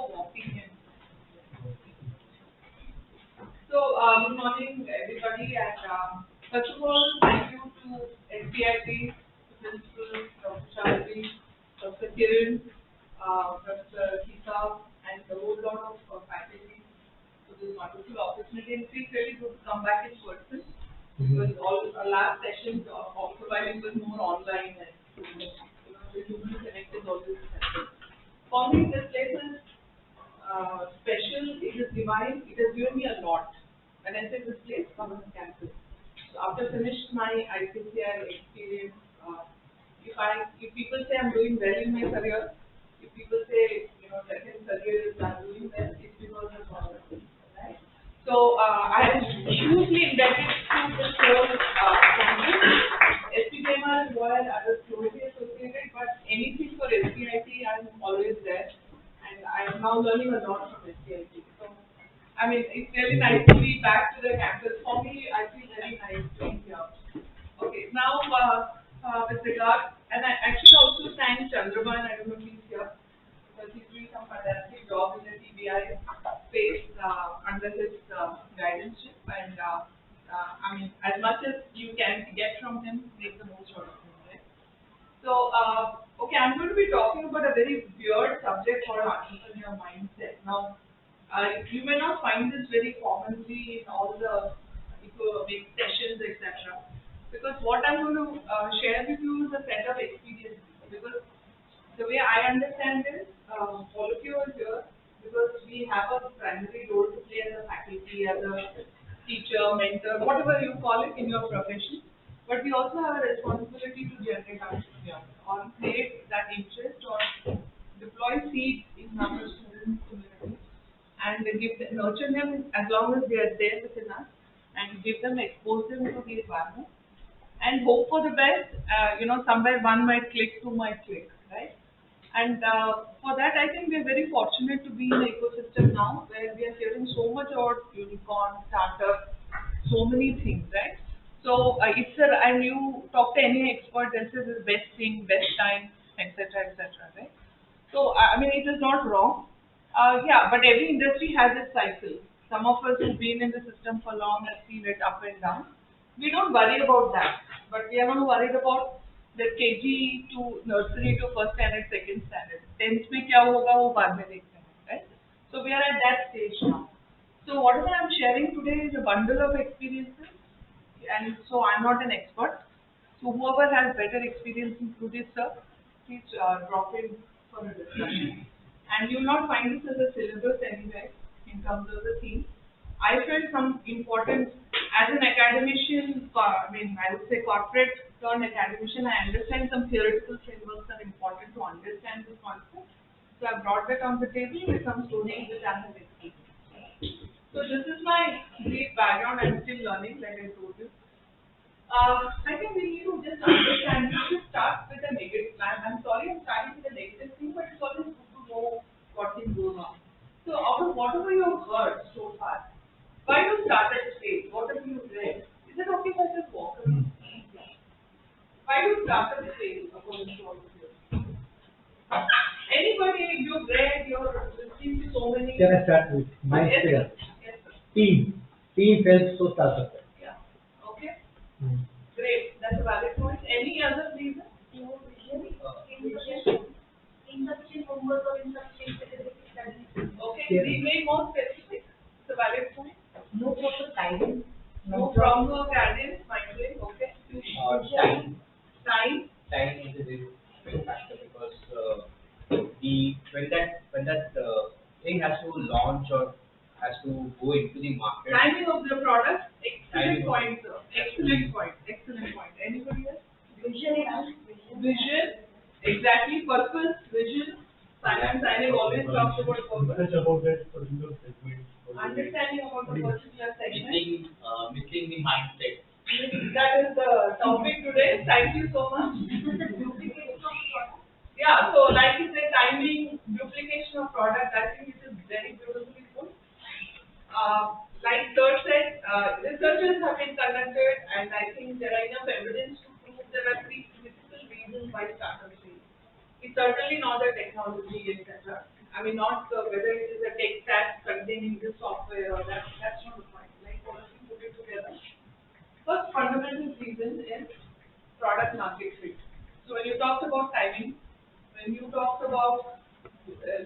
for walking in. So, good morning, everybody, and first of all, thank you to SBIT, Principal Dr. Shalvi, Dr. Kiran, Dr. Geeta, and a whole lot of faculty for this wonderful opportunity. And it feels really good to come back in person because all our last sessions of providing was more online and the human connect is always essential. For me, this place is special, it is divine, it has given me a lot. When I say this place, come on campus. So after finished my ICCI experience, if people say I'm doing well in my career, if people say second career is I'm doing well, it's because of all of this, right? So I am hugely indebted to this whole campus. SPJMR is where I was closely associated, but anything for SPIT, I'm always there. And I am now learning a lot from SPIT. So, I mean, it's really nice to be back to the campus. For me, I feel very nice being here. Okay, now with regard, and I actually also thank Chandraban, I don't know if he's here, because he's doing some fantastic job in the TBI space under his guidance. And I mean, as much as you can get from him, make the most out of him, right? So, okay, I'm going to be talking about a very weird subject called entrepreneurial mindset. Now, you may not find this very commonly in all the big sessions, etc. Because what I'm going to share with you is a set of experiences. Because the way I understand it, all of you are here because we have a primary role to play as a faculty, as a teacher, mentor, whatever you call it in your profession. But we also have a responsibility to generate entrepreneurs or create that interest or deploy seeds in our student community and nurture them as long as they are there within us and give them, expose them to the environment and hope for the best. Somewhere one might click, two might click, right? And for that, I think we're very fortunate to be in the ecosystem now where we are hearing so much about unicorn, startup, so many things, right? So and you talk to any expert, this is the best thing, best time, etc., right? So I mean, it is not wrong. Yeah, but every industry has its cycle. Some of us who've been in the system for long have seen it up and down. We don't worry about that, but we are not worried about the KG to nursery to first standard, second standard. Tenth में क्या होगा वो बाद में देखते हैं, right? So we are at that stage now. So whatever I'm sharing today is a bundle of experiences, and so I'm not an expert. So whoever has better experience into this, sir, please drop in for a discussion. And you will not find this as a syllabus anywhere in terms of the theme. I felt some important, as an academician, I would say corporate turned academician, I understand some theoretical frameworks are important to understand this concept. So I brought that on the table with some stories which I have experienced. So this is my brief background. I'm still learning, like I told you. I think we need to just understand. We should start with the negative. I'm sorry, I'm starting with the negative thing, but it's always good to know what is going on. So, out of whatever you've heard so far, why do you start at stage? What have you read? Is it okay if I just walk around? Why do you start at stage according to all of you? Anybody you've read, you're listening to so many. Can I start with my experience? Yes, sir. Team. Team helps to start up. Yeah. Okay. Great. That's a valid point. Any other reason? Insufficient homework or insufficient specific studies. Okay. Yes. Be made more specific. It's a valid point. No proper guidance. No proper guidance. Mindfully. Okay. Time. Time. Time is a very big factor because when that thing has to launch or has to go into the market. Timing of the product. Excellent Timing point, sir. Excellent point. Excellent point. Anybody else? Vision. Exactly. Purpose. Vision. Simon Sinek always talks about purpose. Research about that particular segment. Understanding about the particular segment. Missing the mindset. That is the topic today. Thank you so much. Yeah, so like you said, timing, duplication of product, I think it is very beautifully put. Like Sir said, researches have been conducted, and I think there are enough evidence to prove there are three critical reasons why startups fail. It's certainly not the technology, etc. I mean, not whether it is a tech stack containing this software or that. That's not the point. Like, what if you put it together? First fundamental reason is product market fit. So when you talked about timing, when you talked about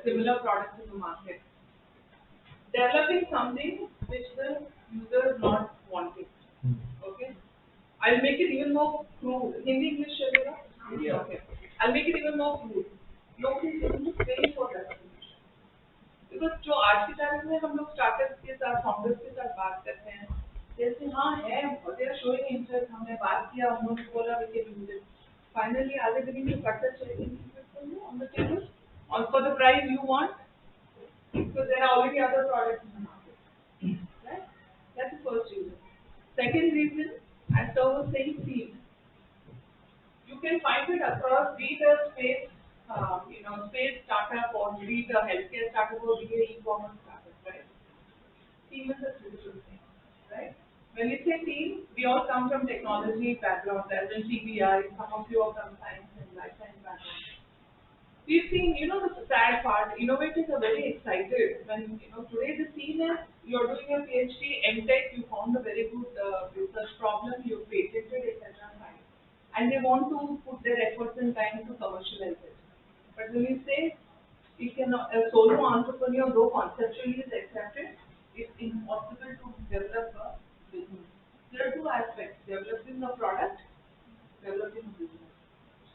similar products in the market, developing something which the user is not wanting. Okay. I'll make it even more crude. Hindi English चलेगा? Yeah. Okay. I'll make it even more crude. लोग इस चीज़ को pay for that solution. Because जो आज की तारीख में हम लोग स्टार्टअप के साथ फाउंडर्स के साथ बात करते हैं, जैसे हाँ है, they are showing interest, हमने बात किया, उन्होंने बोला we can use it. Finally, are they willing to cut the check and keep it for you on the table, or for the price you want? Because there are already other products in the market, right? That's the first reason. Second reason, as I was saying, field. You can find it across, be it a space, space startup, or be it a healthcare startup, or be it e-commerce startup, right? Team is a critical thing, right? When we say team, we all come from technology background, as in TBI, some of you are from science and life science background. We've seen, the sad part, innovators are very excited when, today the scene is, you're doing a PhD, MTech, you found a very good research problem, you patented, etc. And they want to put their efforts and time to commercialize it. But when you say, a solo entrepreneur, though conceptually is accepted, it's impossible to develop a business. There are two aspects, developing a product, developing a business.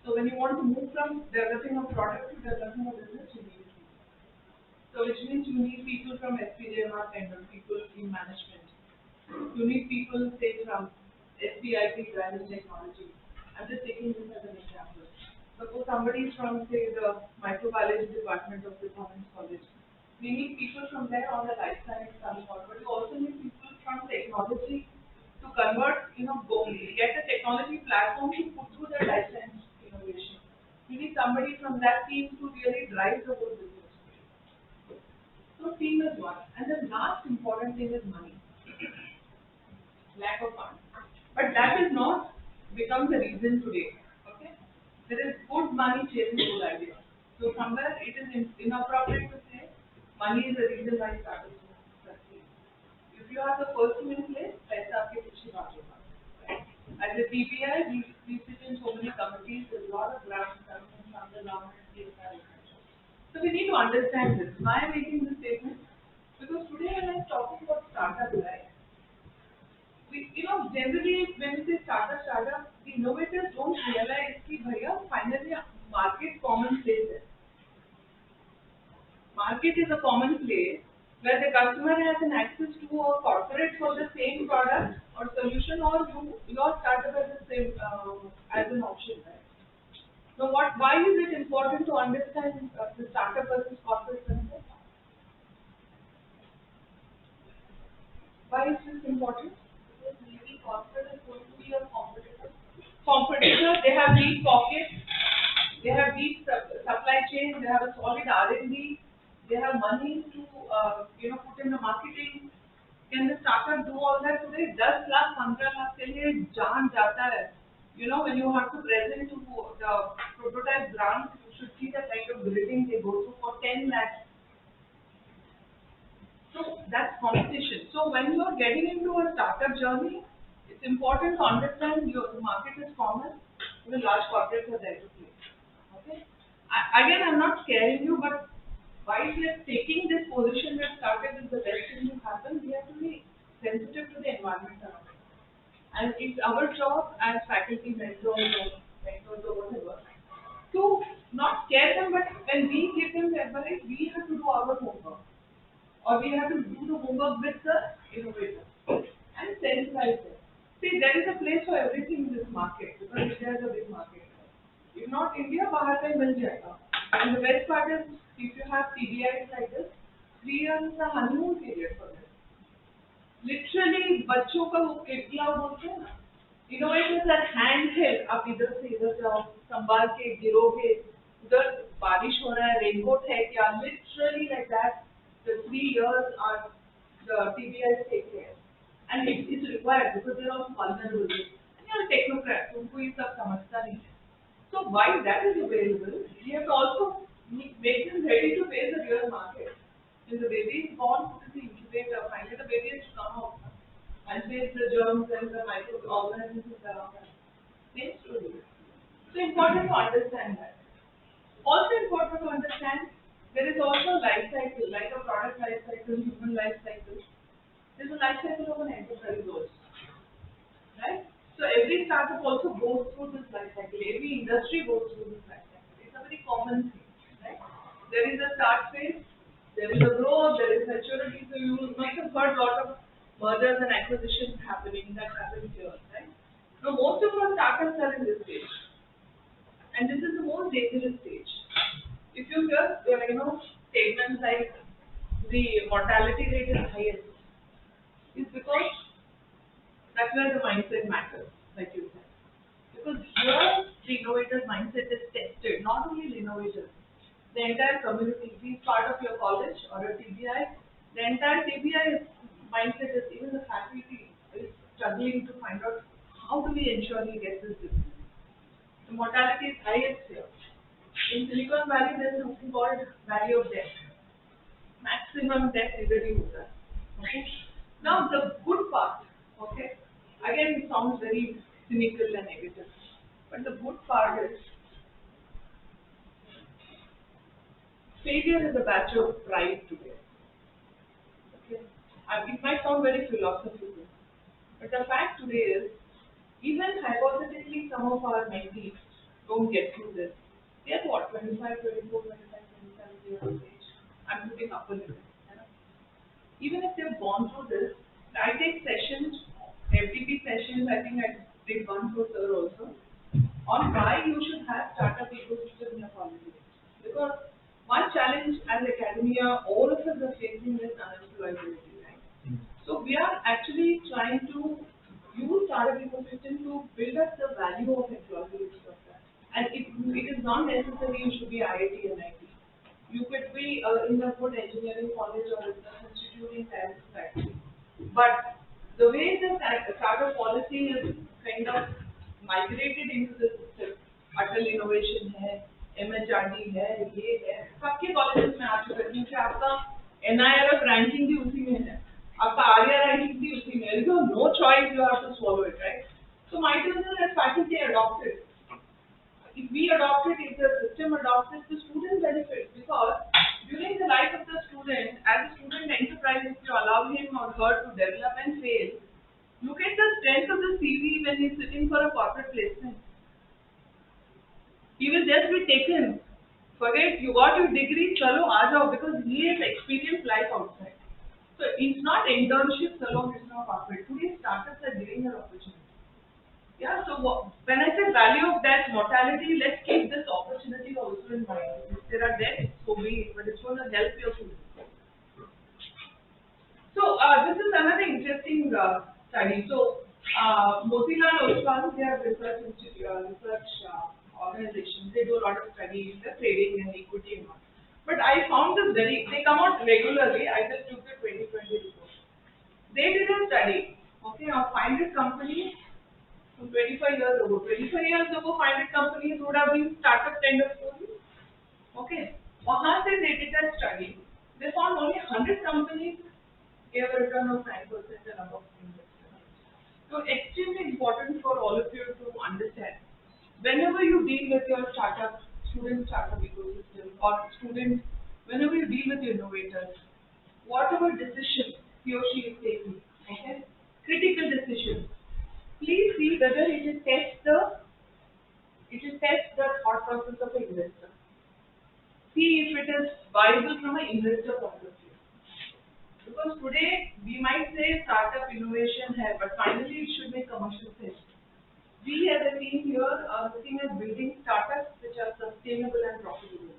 So when you want to move from developing a product to developing a business, you need people. So which means you need people from SPJMR kind of people in management. You need people, say, from SPIP, driving technology. I'm just taking this as an example. Suppose somebody is from, say, the microbiology department of the Government College. We need people from there on the life science coming on, but you also need people from technology to convert, get a technology platform to put through the life science innovation. You need somebody from that team to really drive the whole business. So team is one. And the last important thing is money. Lack of funds. But that is not become the reason today. Okay? There is good money chasing good ideas. So somewhere it is inappropriate to say money is the reason why startups succeed. If you have the first two in place, paisa aapke piche bhagega. Right? As a TPI, we sit in so many committees, there's a lot of grants coming from the government, etc. So we need to understand this. Why am I making this statement? Because today when I'm talking about startup, right? Generally when we say startup, the innovators don't realize that finally market common place is. Market is a common place where the customer has an access to a corporate for the same product or solution, or your startup as the same as an option, right? Now, why is it important to understand the startup versus corporate concept? Why is this important? Because maybe corporate is going to be a competitor. They have deep pockets, they have deep supply chain, they have a solid R&D, they have money to put in the marketing. Can the startup do all that today? 10 lakh, 15 lakh के लिए जान जाता है. When you have to present to the prototype grant, you should see the kind of grading they go through for 10 lakhs. So that's competition. So when you are getting into a startup journey, it's important to understand the market is common, even large corporates are there to play. Okay? Again, I'm not scaring you, but while we are taking this position that startup is the best thing to happen, we have to be sensitive to the environment around us. And it's our job as faculty mentors or whatever to not scare them, but when we give them the advice, we have to do our homework. Or we have to do the homework with the innovator and sensitize them. See, there is a place for everything in this market because India is a big market. If not India, bahar kahin mil jayega. And the best part is, if you have TBIs like this, 3 years is a honeymoon period for them. Literally, बच्चों का वो केटला बोलते हैं ना, innovators are handheld. आप इधर से इधर जाओ, संभाल के गिरोगे, उधर बारिश हो रहा है, रेनकोट है क्या? Literally like that. The 3 years are the TBIs take care, and it's required because they're also vulnerable. And you're a technocrat, उनको ये सब समझता नहीं है. So while that is available, we have to also make them ready to face the real market. When the baby is born, put in the incubator, finally the baby has to come out and face the germs and the microorganisms around that. Same story. So important to understand that. Also important to understand there is also life cycle, like a product life cycle, human life cycle. There's a life cycle of an enterprise also, right? So every startup also goes through this life cycle. Every industry goes through this life cycle. It's a very common thing, right? There is a start phase, there is a growth, there is maturity. So you must have heard a lot of mergers and acquisitions happening. That happens here, right? Now most of our startups are in this stage, and this is the most dangerous stage. If you hear, statements like the mortality rate is highest, is because that's where the mindset matters, like you said. Because here the innovator's mindset is tested, not only the innovators, the entire community, be it part of your college or a TBI, the entire TBI mindset is, even the faculty is struggling to find out how do we ensure we get this business. The mortality is highest here. In Silicon Valley, there is something called valley of death. Maximum death इधर ही होता है. Okay. Now the good part, okay, again it sounds very cynical and negative, but the good part is failure is a badge of pride today. Okay. It might sound very philosophical, but the fact today is, even hypothetically some of our mentees don't get through this. They're what, 25, 24, 25, 27 years of age. I'm putting up a limit. Even if they've gone through this, I take sessions, FDP sessions, I think I did one for Sir also, on why you should have startup ecosystem in your college. Because one challenge as academia, all of us are facing is unemployability, right? So we are actually trying to use startup ecosystem to build up the value of employability of that. And it is not necessary you should be IIT and IT. You could be in a good engineering college or in an institute in science factory. But the way the startup policy is kind of migrated into the system, Atal innovation है, MHRD है, ये है, सबके colleges में आ चुका है क्योंकि आपका NIRF रैंकिंग भी उसी में है, आपका आर्या रैंकिंग भी उसी में है. You have no choice, you have to swallow it, right? So might as well as faculty adopt it. If we adopt it, if the system adopts it, the student benefits because during the life of the student, as a student enterprise, if you allow him or her to develop and fail, look at the strength of the CV when he's sitting for a corporate placement. He will just be taken. Forget you got your degree, chalo aa jao, because he has experienced life outside. So it's not internships alone, it's not corporate. Today startups are giving her opportunity. Yeah, so when I say value of death, mortality, let's keep this opportunity also in mind. If there are deaths, so be it, but it's going to help your students. So this is another interesting study. So Motilal Oswal, they are research institute, organization. They do a lot of study in the trading and equity and all. But I found this they come out regularly. I just took the 2020 report. They did a study, okay, of 500 companies. From 25 years ago. 25 years ago, 500 companies would have been startup tender stories. Okay. वहाँ से they did a study. They found only 100 companies gave a return of 9% and above. So extremely important for all of you to understand. Whenever you deal with your startup, student startup ecosystem or students, whenever you deal with your innovators, whatever decision he or she is taking, okay, critical decisions, please see whether it will test the thought process of an investor. See if it is viable from an investor point of view. Because today we might say startup innovation hai, but finally it should make commercial sense. We as a team here are looking at building startups which are sustainable and profitable.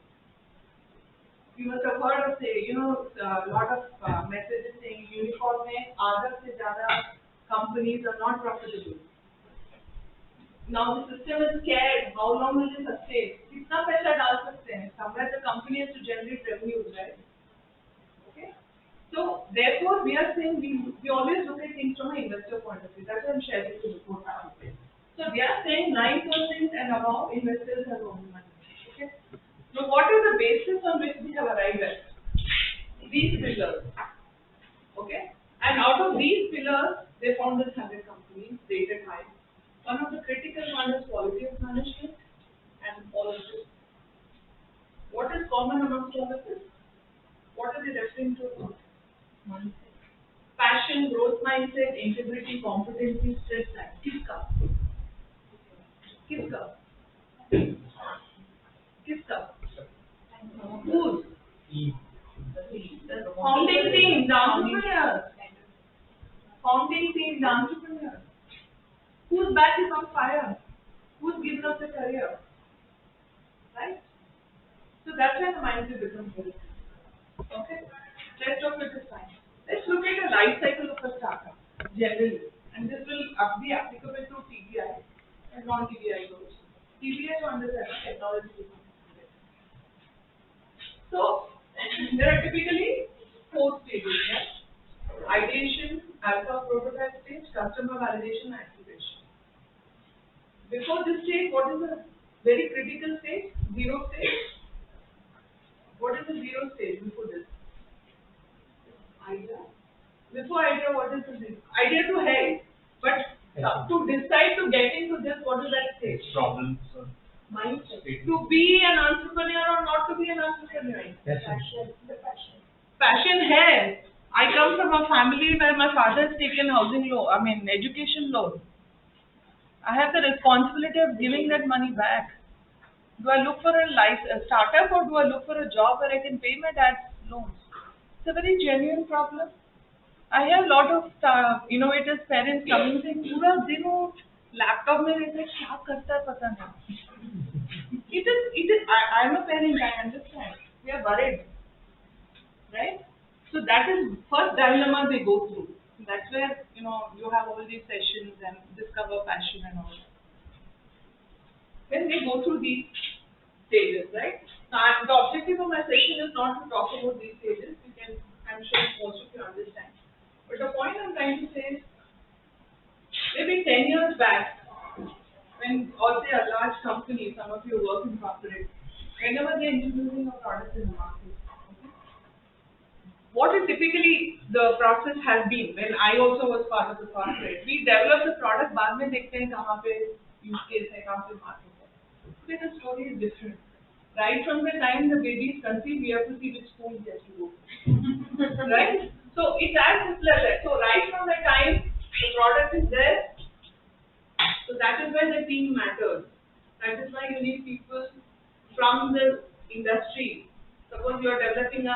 You must have heard of a lot of messages saying unicorn mein आधा से ज़्यादा companies are not profitable. Now the system is scared. How long will it sustain? कितना पैसा डाल सकते हैं? Somewhere the company has to generate revenues, right? Okay. So therefore we are saying we always look at things from an investor point of view. That's why I'm sharing the report with. So we are saying 9% and above investors have owned money. Okay. Now, what is the basis on which we have arrived at? These pillars. Okay? And out of these pillars, they found this 100 companies rated high. One of the critical one is quality of management and all of this. What is common amongst all of this? What are they referring to? Passion, growth mindset, integrity, competency, stress, and kiska. Kiska. Kiska. Whose? Founding team, the entrepreneurs. Founding team, the entrepreneurs. Whose back is on fire? Who's given us a career? Right? So that's when the mindset becomes very clear. Okay? Rest of it is fine. Let's look at the life cycle of a startup generally. And this will be applicable to TBI and non-TBI also. TBI to understand technology. So, there are typically 4 stages here. Ideation, alpha prototype stage, customer validation, activation. Before this stage, what is the very critical stage? Zero stage. What is the zero stage before this? Idea. Before idea, what is the zero? Idea to help. But to decide to get into this, what is that stage? Problems. Mindset. To be an entrepreneur or not to be an entrepreneur? Passion. Passion hai. I come from a family where my father has taken housing loan, education loan. I have the responsibility of giving that money back. Do I look for a startup or do I look for a job where I can pay my dad's loans? It's a very genuine problem. I have a lot of innovators, parents coming saying, पूरा दिन वो laptop में रहते हैं, क्या करता है पता नहीं. It is. I'm a parent. I understand. We are worried, right? So that is first dilemma they go through. That's where you have all these sessions and discover passion and all. When they go through these stages, right? Now, the objective of my session is not to talk about these stages. I'm sure most of you understand. But the point I'm trying to say is, maybe 10 years back, when, or say a large company, some of you work in corporate, whenever they're introducing a product in the market, what is typically the process has been, when I also was part of the corporate, we develop the product, बाद में देखते हैं कहाँ पे use case है, कहाँ पे market है. Today the story is different. Right from the time the baby is conceived, we have to see which school he has to go. Right? So it's as simple as that. So right from the time the product is there, so that is why the team matters. That is why you need people from the industry. Suppose you are developing a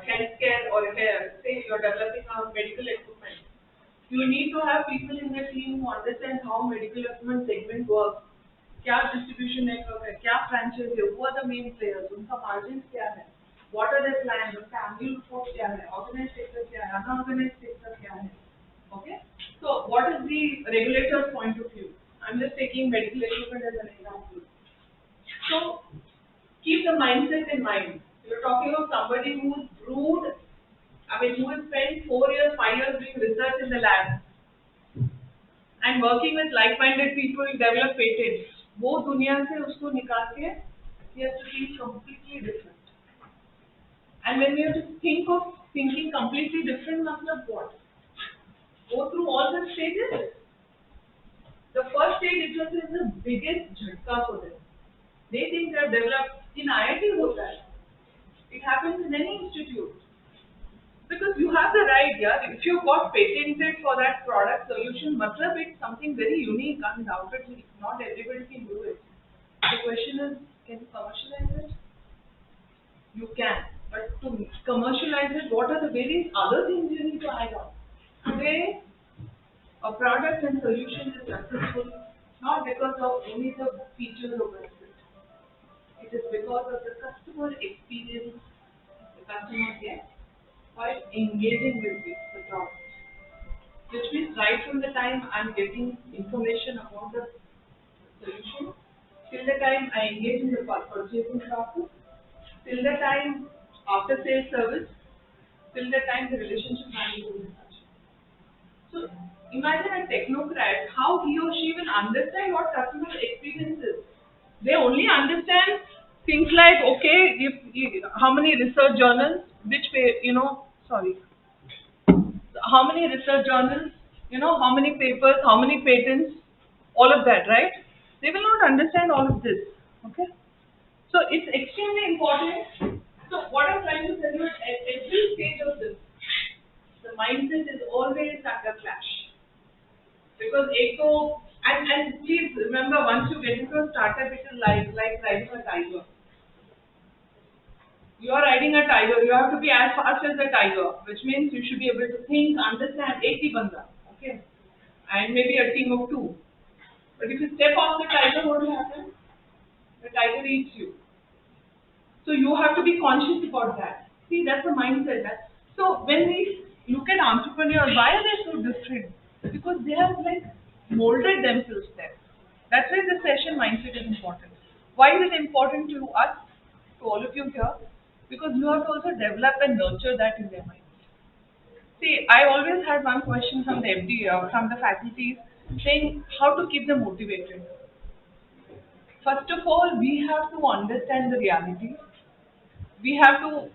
healthcare or say you are developing a medical equipment. You need to have people in the team who understand how medical equipment segment works. क्या distribution network है, क्या franchise है, who are the main players, उनका margins क्या है, what are their plans, उनका annual report क्या है, organized sector क्या है, unorganized sector क्या है, okay? So what is the regulator's point of view? I'm just taking medical equipment as an example. So keep the mindset in mind. You're talking of somebody who's who has spent 4 years, 5 years doing research in the lab and working with like-minded people to develop patents. वो दुनिया से उसको निकाल के he has to think completely different. And when we have to think of thinking completely different, मतलब what? Go through all the stages. The first stage itself is the biggest झटका for them. They think they have developed. In IIT होता है. It happens in any institute. Because you have the right, yeah. If you got patented for that product solution, matlab it's something very unique, undoubtedly. Not everybody can do it. The question is, can you commercialize it? You can. But to commercialize it, what are the various other things you need to add on? Today, a product and solution is successful not because of only the features of benefit. It is because of the customer experience the customer gets while engaging with the product. Which means right from the time I'm getting information about the solution, till the time I engage in the purchasing process, till the time after sales service, till the time the relationship management is touched. So imagine a technocrat, how he or she will understand what customer experience is. They only understand Things like, okay, how many research journals, sorry, how many research journals, how many papers, how many patents, all of that, right? They will not understand all of this, okay? So it's extremely important. So what I'm trying to tell you is at every stage of this, the mindset is always under clash. Because echo, and please remember, once you get into a startup, it is like riding a tiger. You are riding a tiger, you have to be as fast as the tiger, which means you should be able to think, understand, ek hi banda, okay? And maybe a team of two. But if you step off the tiger, what will happen? The tiger eats you. So you have to be conscious about that. See, that's the mindset. So when we look at entrepreneurs, why are they so different? Because they have like molded themselves there. That's why the session mindset is important. Why is it important to us, to all of you here? Because you have to also develop and nurture that in their mind. See, I always had one question from the FD, from the faculties, saying how to keep them motivated. First of all, we have to understand the reality. We have to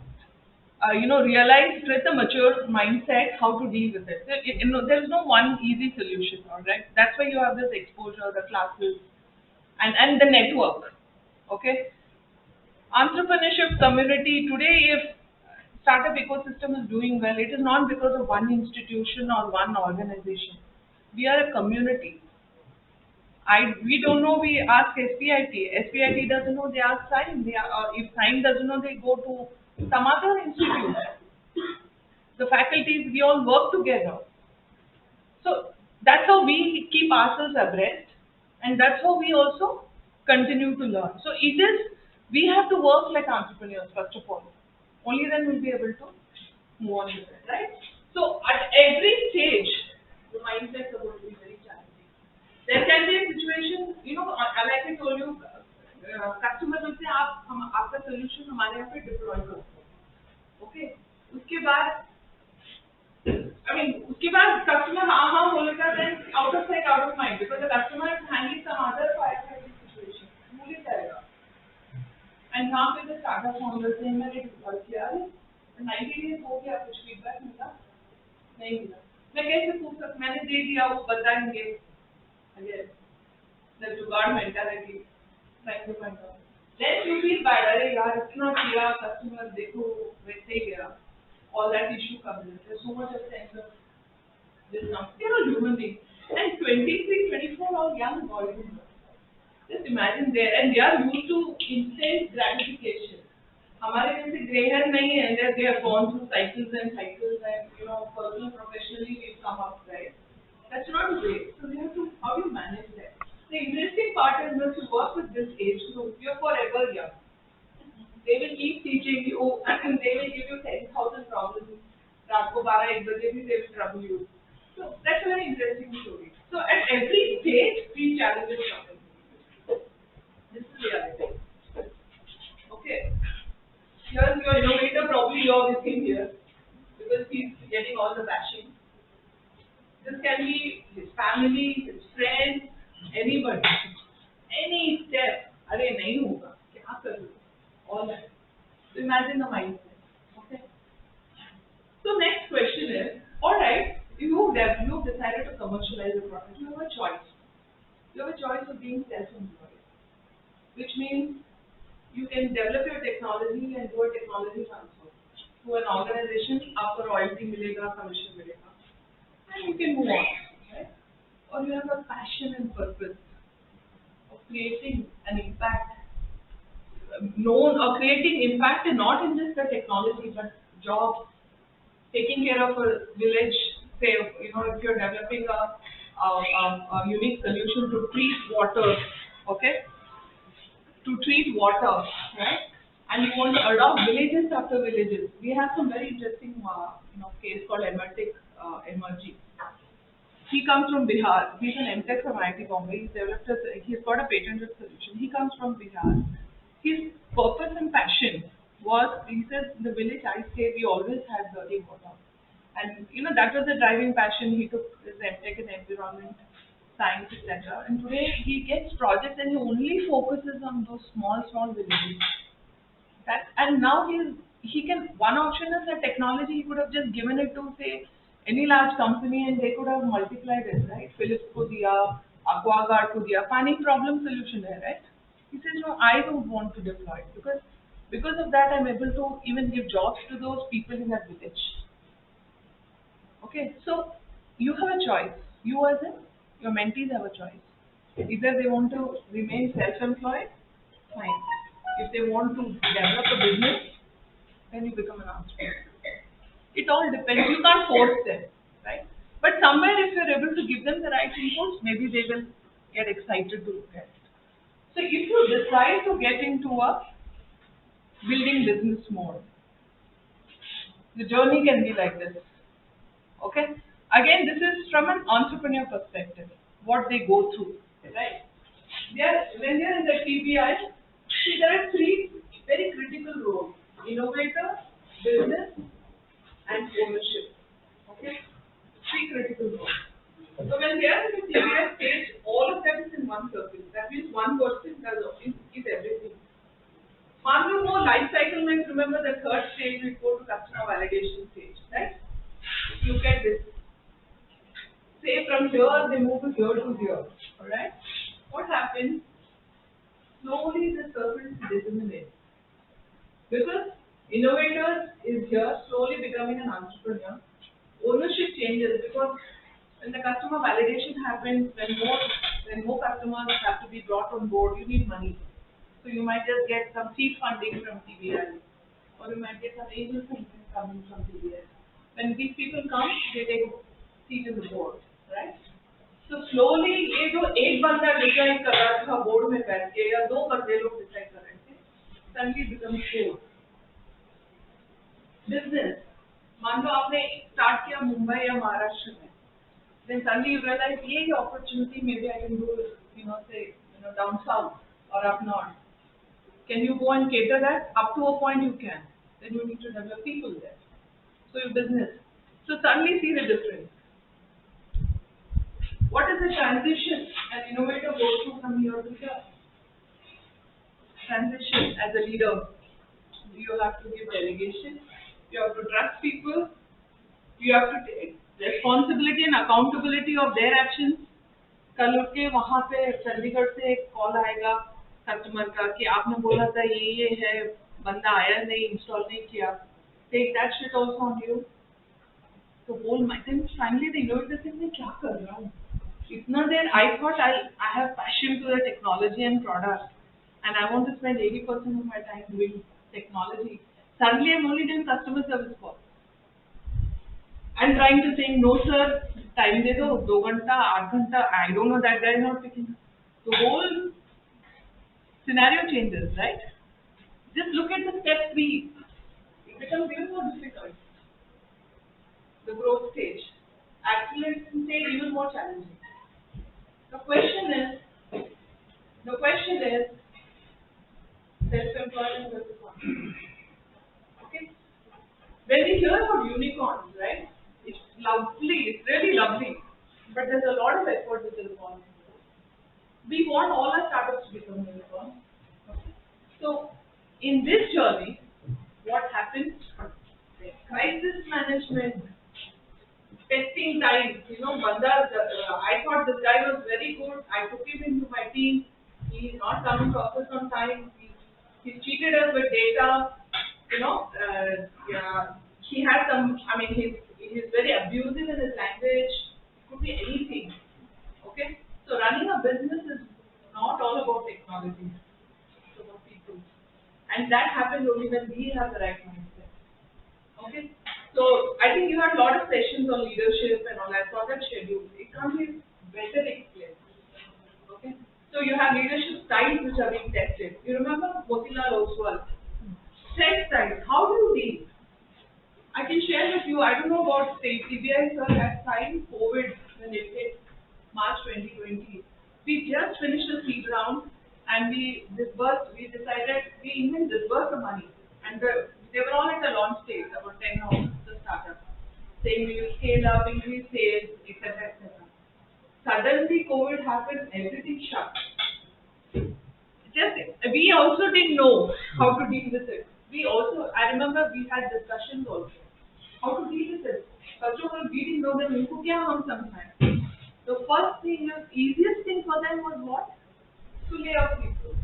realize with a mature mindset how to deal with it. There is no one easy solution, all right? That's why you have this exposure, the classes, and the network, okay? Entrepreneurship community today, if startup ecosystem is doing well, it is not because of one institution or one organization. We are a community. We don't know, we ask SPIT. SPIT doesn't know, they ask Science. Or if Science doesn't know, they go to some other institute. The faculties, we all work together. So that's how we keep ourselves abreast, and that's how we also continue to learn. So we have to work like entrepreneurs, first of all. Only then we'll be able to move on with it, right? So at every stage, the mindsets are going to be very challenging. There can be a situation, like I told you, customers will say, आपका solution हमारे यहाँ पे deploy करो, okay? उसके बाद उसके बाद customer हाँ बोलेगा, then out of sight, out of mind, because the customer is handling some other firefighting situation, भूल ही जाएगा. And यहाँ पे the startup founder से मैंने deploy किया है, 90 days हो गया, कुछ feedback मिला नहीं मिला. मैं कैसे पूछ सकता, मैंने दे दिया, वो बताएंगे. Again, the जुगाड़ mentality, trying to find out. Then you feel bad, अरे यार इतना किया, customer देखो वैसे ही गया. All that issue comes in. There's so much of sense of this now. They're all human beings. And 23, 24 are young boys and girls. Just imagine and they are used to instant gratification. हमारे जैसे gray hair नहीं है, and they have gone through cycles and personal, professionally we've come up, right? That's not the way. So we have to, how do you manage that? The interesting part is that you work with this age group, you're forever young. They will keep teaching you, and they will give you 10,000 problems. रात को 12-1 बजे भी they will trouble you. So that's a very interesting story. So at every stage, we challenge something. This is reality. Okay. Here's your innovator, probably you're with him here, because he's getting all the bashing. This can be his family, his friends, anybody. Any step. अरे नहीं होगा, क्या करूँ? All that. So imagine the mindset. Okay. So next question is, all right, you've decided to commercialize the product. You have a choice. You have a choice of being self-employed, which means you can develop your technology and do a technology transfer to an organization. आपको royalty मिलेगा, commission मिलेगा, and you can move on, right? Or you have a passion and purpose of creating an impact. Known or creating impact, and not in just the technology but jobs, taking care of a village. Say, if you're developing a unique solution to treat water, okay, to treat water, right? And you want to adopt villages after villages. We have some very interesting case called Emertic Emergy. He comes from Bihar. He's an MTech from IIT Bombay. He's got a patented solution. He comes from Bihar. His purpose and passion was, he says, in the village I stayed, we always had dirty water. And that was the driving passion. He took his MTech in environment science, etc. And today he gets projects and he only focuses on those small villages. That and now he can one option is that technology he could have just given it to say any large company and they could have multiplied it, right? Philips को दिया, Aquaguard को दिया, finding problem solution है, right? He says no, I don't want to deploy it because of that I'm able to even give jobs to those people in that village. Okay, so you have a choice. You as in your mentees have a choice. Either they want to remain self-employed, fine. If they want to develop a business, then you become an entrepreneur. It all depends. You can't force them, right? But somewhere, if you're able to give them the right inputs, maybe they will get excited to look at it. So if you decide to get into a building business mode, the journey can be like this. Okay? Again, this is from an entrepreneur perspective, what they go through, right? When they're in the TBI, see, there are three very critical roles: innovator, business, and ownership. Okay? Three critical roles. So when they are in the TBI stage, all of that is in one circle. That means one person is everything. मान लो वो life cycle में remember the third stage we go to customer validation stage, right? Look at this. Say from here they move to here, alright? What happens? Slowly the circle disseminates. Because innovators is here slowly becoming an entrepreneur. Ownership changes because when the customer validation happens, when more customers have to be brought on board, you need money. So you might just get some seed funding from TBI, or you might get some angel funding coming from TBI. When these people come, they take seat in the board, right? So slowly ये जो एक बंदा decide कर रहा था board में बैठ के या दो बंदे लोग डिसाइड कर रहे थे, suddenly becomes four. Business. मान लो आपने स्टार्ट किया मुंबई या महाराष्ट्र में, then suddenly you realize ये opportunity maybe I can do down south or up north. Can you go and cater that? Up to a point you can. Then you need to develop people there. So your business. So suddenly see the difference. What is the transition an innovator goes through from here to here? Transition as a leader. You have to give delegation. You have to trust people. You have to take responsibility and accountability of their actions. कल उठ के वहाँ पे चंडीगढ़ से एक call आएगा customer का कि आपने बोला था ये है बंदा आया नहीं इंस्टॉल नहीं किया. Take that shit also on you. तो बोल then finally the innovator says मैं क्या कर रहा हूँ? इतना देर I thought I have passion to the technology and product and I want to spend 80% of my time doing technology. Suddenly I'm only doing customer service calls. And trying to say no sir, time दे दो 2 घंटा 8 घंटा. I don't know, that guy is not picking up. The whole scenario changes, right? Just look at the step 3. It becomes even more difficult. The growth stage. Acceleration stage even more challenging. The question is self-employment versus entrepreneurship. Okay? When we hear about unicorns, right? It's lovely, it's really lovely. But there's a lot of effort which is involved. We want all our startups to become unicorns. Okay? So, in this journey, what happens? Crisis management, testing time. I thought this guy was very good. I took him into my team. He is not coming to office on time. He cheated us with data. He has some. He's very abusive in his language. It could be anything. Okay. So running a business is not all about technology. It's about people. And that happens only when we have the right mindset. Okay? So I think you had a lot of sessions on leadership and all that. So that schedule. It can't be better explained. Okay? So you have leadership styles which are being tested. You remember Motilal Oswal? Test styles. How do you lead? I can share with you, I don't know about say CBI sir at time COVID when it hit March 2020. We just finished the seed round and we decided we even disbursed the money. And they were all at the launch stage, about 10 of the startups, saying we will scale up, increase sales, etc. etc. Suddenly COVID happened, everything shut. Just we also didn't know how to deal with it. We also, I remember we had discussions also how to deal with it. First of all, we didn't know that इनको क्या हम समझाएं. The first thing, the easiest thing for them was what? To lay off people.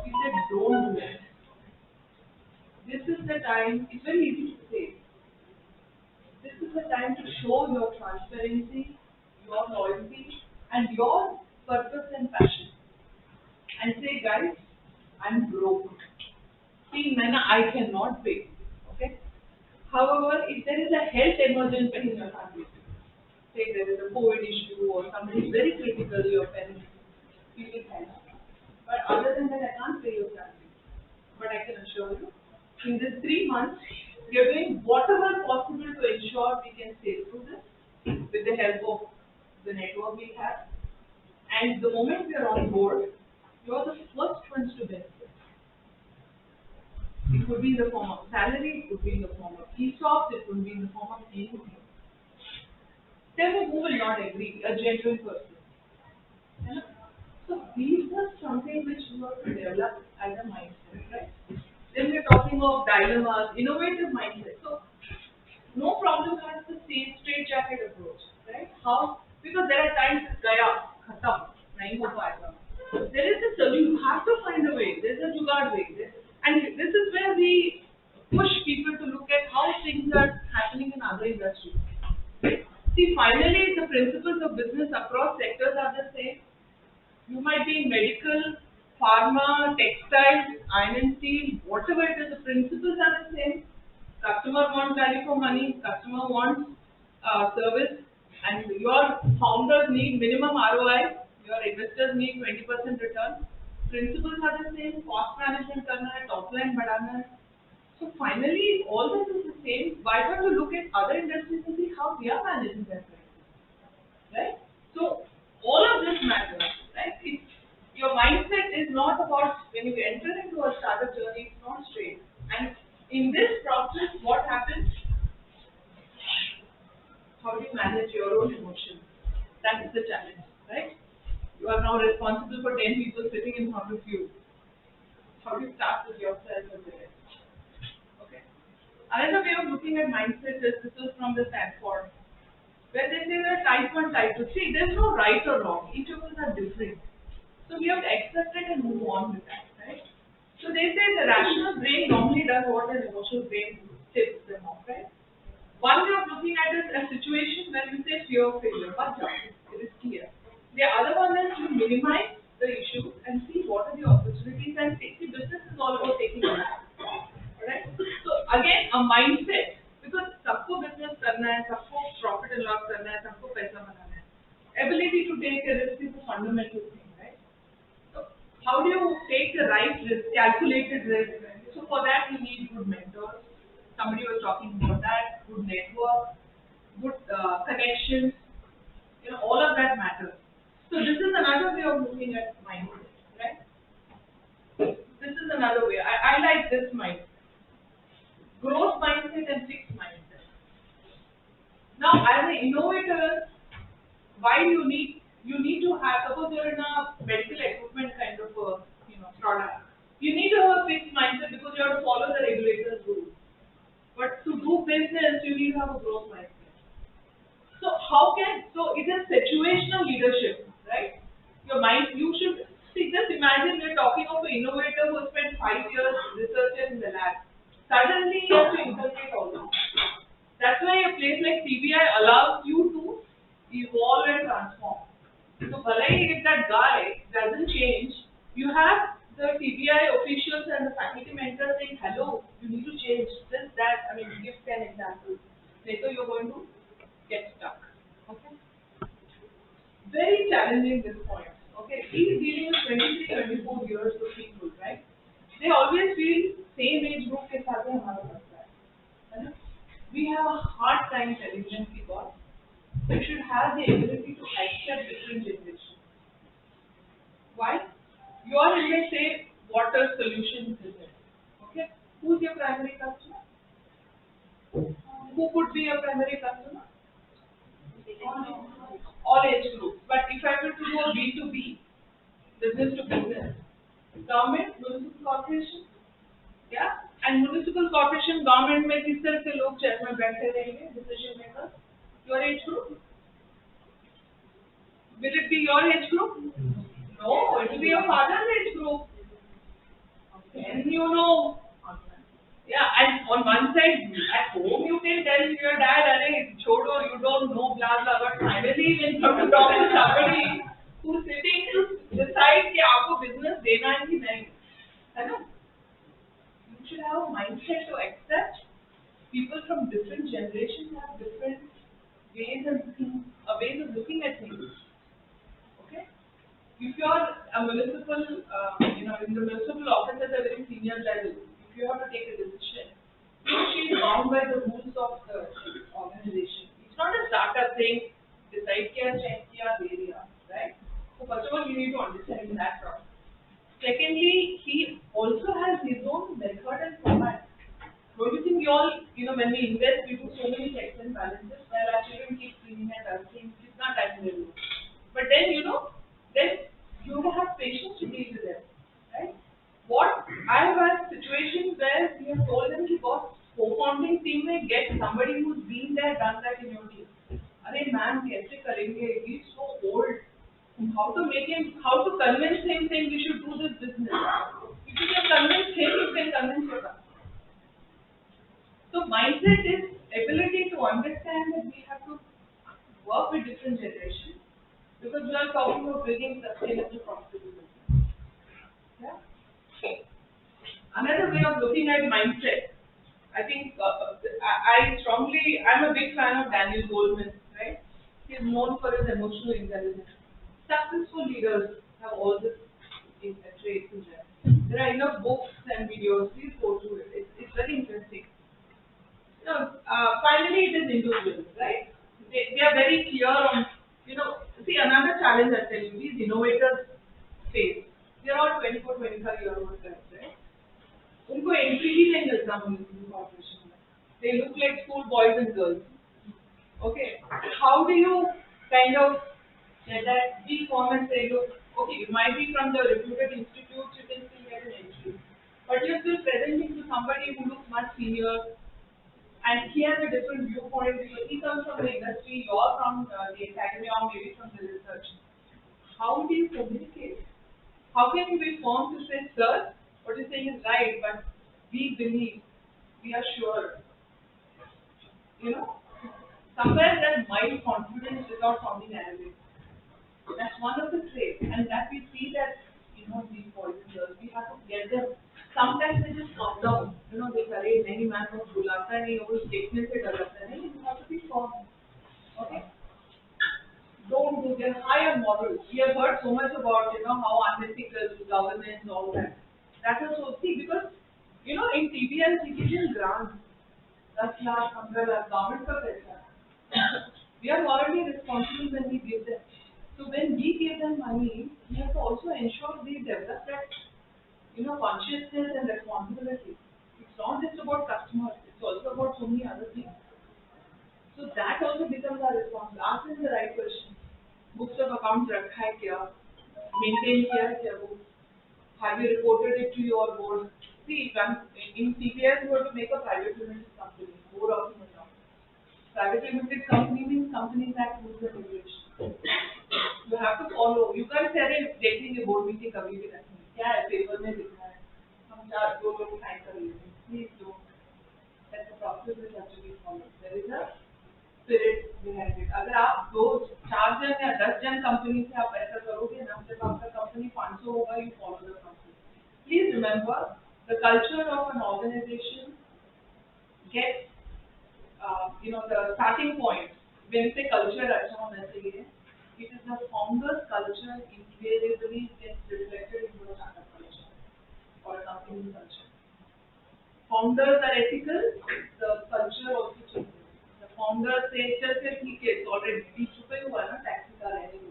We said don't do it. This is the time. It's very easy to say. This is the time to show your transparency, your loyalty, and your purpose and passion. And say, guys, I'm broke. See, Nana, I cannot pay. Okay. However, if there is a health emergency in your family, say there is a COVID issue or something very critical, your parents, you will help. But other than that, I can't pay your salary. But I can assure you, in this 3 months, we are doing whatever possible to ensure we can sail through this with the help of the network we have. And the moment we are on board, you are the first ones to benefit. It could be in the form of salary, it could be in the form of ESOPs, it could be in the form of anything. Tell me who will not agree, a genuine person. Yeah? So these are something which you have to develop as a mindset, right? Then we're talking of dilemmas, innovative mindset. So no problem has the same straight jacket approach, right? How? Because there are times it's gaya, khatam, nahi ho payega. There is a solution. You have to find a way. There's a jugaad way. And this is where we push people to look at how things are happening in other industries. See, finally, the principles of business across sectors are the same. You might be in medical, pharma, textiles, iron and steel, whatever it is, the principles are the same. Customer wants value for money, customer wants service, and your founders need minimum ROI, your investors need 20% return. Principles are the same, cost management करना है, top line बढ़ाना है. So finally, all this is the same. Why don't you look at other industries and see how they are managing their prices, right? So all of this matters, right? Your mindset is not about when you enter into a startup journey, it's not straight. And in this process, what happens? How do you manage your own emotions? That is the challenge, right? You are now responsible for 10 people sitting in front of you. How do you start with yourself and the rest? Okay. Another way of looking at mindset is this is from the Stanford, where they say that type 1, type 2. See, there's no right or wrong. Each of us are different. So we have to accept it and move on with that, right? So they say the rational brain normally does what an emotional brain tips them off, right? One way of looking at it as a situation where you say fear of failure, but it is clear. The other one is to minimize the issue and see what are the opportunities and take the business is all about taking risk. Alright? So again, a mindset, because सबको business करना है, सबको profit and loss करना है, सबको पैसा बनाना है. Ability to take a risk is a fundamental thing, right? So how do you take the right risk, calculated risk? So for that you need good mentors. Somebody was talking about that, good network, good connections, all of that matters. So this is another way of looking at mindset, right? This is another way. I like this mindset. Growth mindset and fixed mindset. Now, as an innovator, why you need to have, suppose you're in a medical equipment kind of a product. You need to have a fixed mindset because you have to follow the regulators' rules. But to do business, you need to have a growth mindset. So it is situational leadership, right? Your mind, you should see. Just imagine we're talking of an innovator who spent 5 years researching in the lab. Suddenly, you have to inculcate all this. That's why a place like CBI allows you to evolve and transform. So, if that guy doesn't change, you have the CBI officials and the faculty mentors saying, hello, you need to change this, that. I mean, give 10 examples. Later, you're going to get stuck. Okay? Very challenging this point. Okay? He's dealing with 23, 24 years of people, right? They always feel same age group के साथ ही हमारा लगता है ना? We have a hard time telling them because you should have the ability to accept different generations. Why? You are in the say water solution business. Okay? Who's your primary customer? Who could be your primary customer? all age groups. But if I were to do a B2B, business to business, government, municipal corporation, yeah, and municipal corporation, government में किस तरह के लोग chair में बैठे रहेंगे, decision makers, your age group? Will it be your age group? No, it will be your father's age group. And you know, yeah, and on one side, at home you can tell your dad, "Arey, chodo, you don't know, blah blah." But finally, when you have to talk to somebody who's sitting to decide कि आपको business देना है कि नहीं, है ना? You should have a mindset to accept people from different generations have different ways and things, ways of looking at things. Okay? If you are a municipal, in the municipal office at a very senior level, if you have to take a decision, she is bound by the rules of the organization. It's not a startup saying, decide kya, check kya, area, right? So first of all, you need to understand that process. Secondly, he also has his own method and format. Don't you think we all, when we invest, we do so many checks and balances, while our children keep cleaning and dusting, it's not time to do. But then, then you have patience to deal with them, right? What I have had situations where we have told them to boss co-founding team may get somebody who's been there, done that in your team. Arey man, kaise karenge? He's so old. How to convince him saying we should do this business? If you can convince him, you can convince your customer. So mindset is ability to understand that we have to work with different generations because we are talking about building sustainable profitable business. Yeah. Another way of looking at mindset, I think I'm a big fan of Daniel Goleman, right? He's known for his emotional intelligence. Successful leaders have all this traits in them. There are enough books and videos. Please go through it. It's very interesting. Finally, it is individuals, right? They are very clear on, see, another challenge I tell you, these innovators face. They are all 24, 25-year-old guys, right? उनको entry ही नहीं मिलता municipal corporation में. They look like school boys and girls. Okay, how do you kind of get that big form and say, look, okay, you might be from the reputed institutes, you can still get an entry, but you're still presenting to somebody who looks much senior. And he has a different viewpoint because he comes from the industry, you're from the academia, or maybe from the research. How do you communicate? How can you be firm to say, sir, what you're saying is right, but we believe, we are sure. Somewhere that mild confidence without sounding arrogant. That's one of the traits, and that we see that, these boys and girls, we have to get them. Sometimes they just come down, they say, many man who bulata nahi, wo statement se dar lagta nahi, you have to be firm. Okay? Don't do their higher models. We have heard so much about, how unethical governance, all that. That is so, see, because, in TBL, we give them grants. 10 lakh, 15 lakh, government ka paisa. We are morally responsible when we give them. So when we give them money, we have to also ensure they develop that, consciousness and responsibility. It's not just about customers, it's also about so many other things. So that also becomes our responsibility. Ask them the right question. Books of accounts rakha hai kya? Maintain kiya hai kya books? Have you reported it to your board? See, in CPS, you have to make a private limited company, board of the private limited company means companies act rules and regulations. You have to follow. You can't say taking a board meeting कभी भी रखनी. क्या है paper में लिखना है. हम 4 लोग साइन कर लेते हैं. Please don't. That the process is have to be followed. There is a spirit behind it. अगर आप 4 जन या 10 जन कंपनी से आप ऐसा करोगे ना, जब आपका कंपनी 500 होगा, you follow the company. Please remember, the culture of an organization gets, the starting point. When you say culture, अच्छा होना चाहिए. It is the founder's culture invariably gets reflected into the startup culture or a company culture. Founders are ethical, the culture also changes. The founders say, just ठीक है, it's already 20 रुपए हुआ ना, taxi का रहने.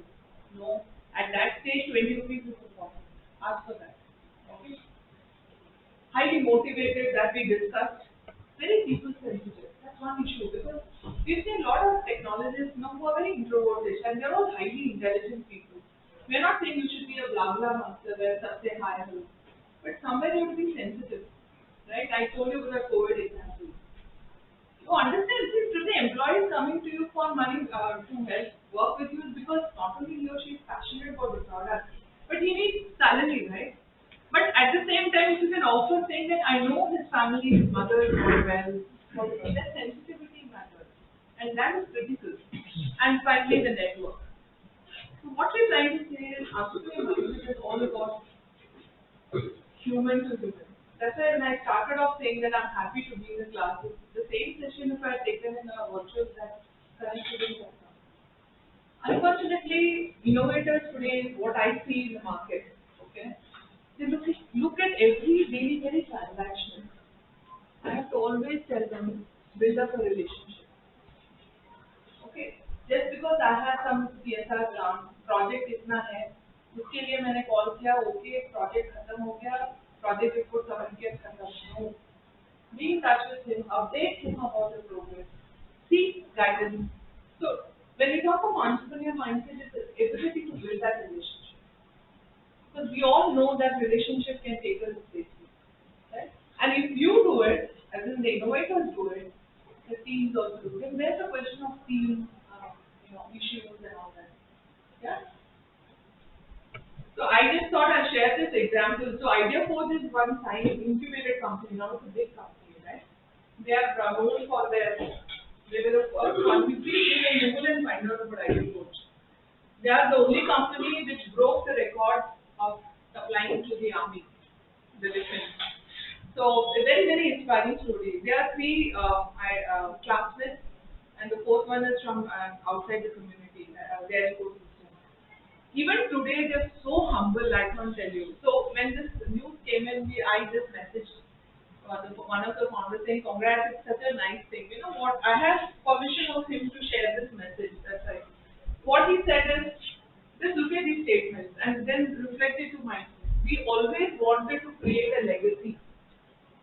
No, at that stage 20 rupees is important. Ask for that. Okay. Highly motivated, that we discussed. Very people sensitive. That's one issue because we've seen a lot of technologists, who are very introverted and they're all Bangla master where सबसे high हो. But somewhere you have to be sensitive, right? I told you about the COVID example. You understand, see, today employee is coming to you for money to help work with you is because not only he or she is passionate about the product, but he needs salary, right? But at the same time, if you can also say that I know his family, his mother is not well, that sensitivity matters, and that is critical. And finally, the network. So what we're trying to say is, entrepreneurship is all about human to human. That's why when I started off saying that I'm happy to be in the class, the same session if I had taken in a virtual that current students have come. Unfortunately, innovators today, what I see in the market, okay, they look at every daily very transactional. I have to always tell them, build up a relationship. Okay, just because I have some CSR grant project इतना है, उसके लिए मैंने call किया, okay project खत्म हो गया, project report submit किया खत्म, no. Be in touch with him, update him about the progress, seek guidance. So when we talk of entrepreneurial mindset, it's the ability to build that relationship. Because we all know that relationship can take us safely, right? And if you do it, as in the innovators do it, the teams also do it. And there's a question of team, issues and all that. Yeah. So I just thought I'd share this example. So Idea Force is one time incubated company. Now it's a big company, right? They are known for they were the first one. Please give a Google and find out about Idea Force. They are the only company which broke the record of supplying to the army, the defense. So a very, very inspiring story. There are three classmates, and the fourth one is from outside the community, their ecosystem. Even today, they're so humble, I can't tell you. So when this news came in, I just messaged one of the founders saying, congrats, it's such a nice thing. You know what, I have permission of him to share this message, that's right. What he said is, just look at these statements and then reflect it to mind. We always wanted to create a legacy,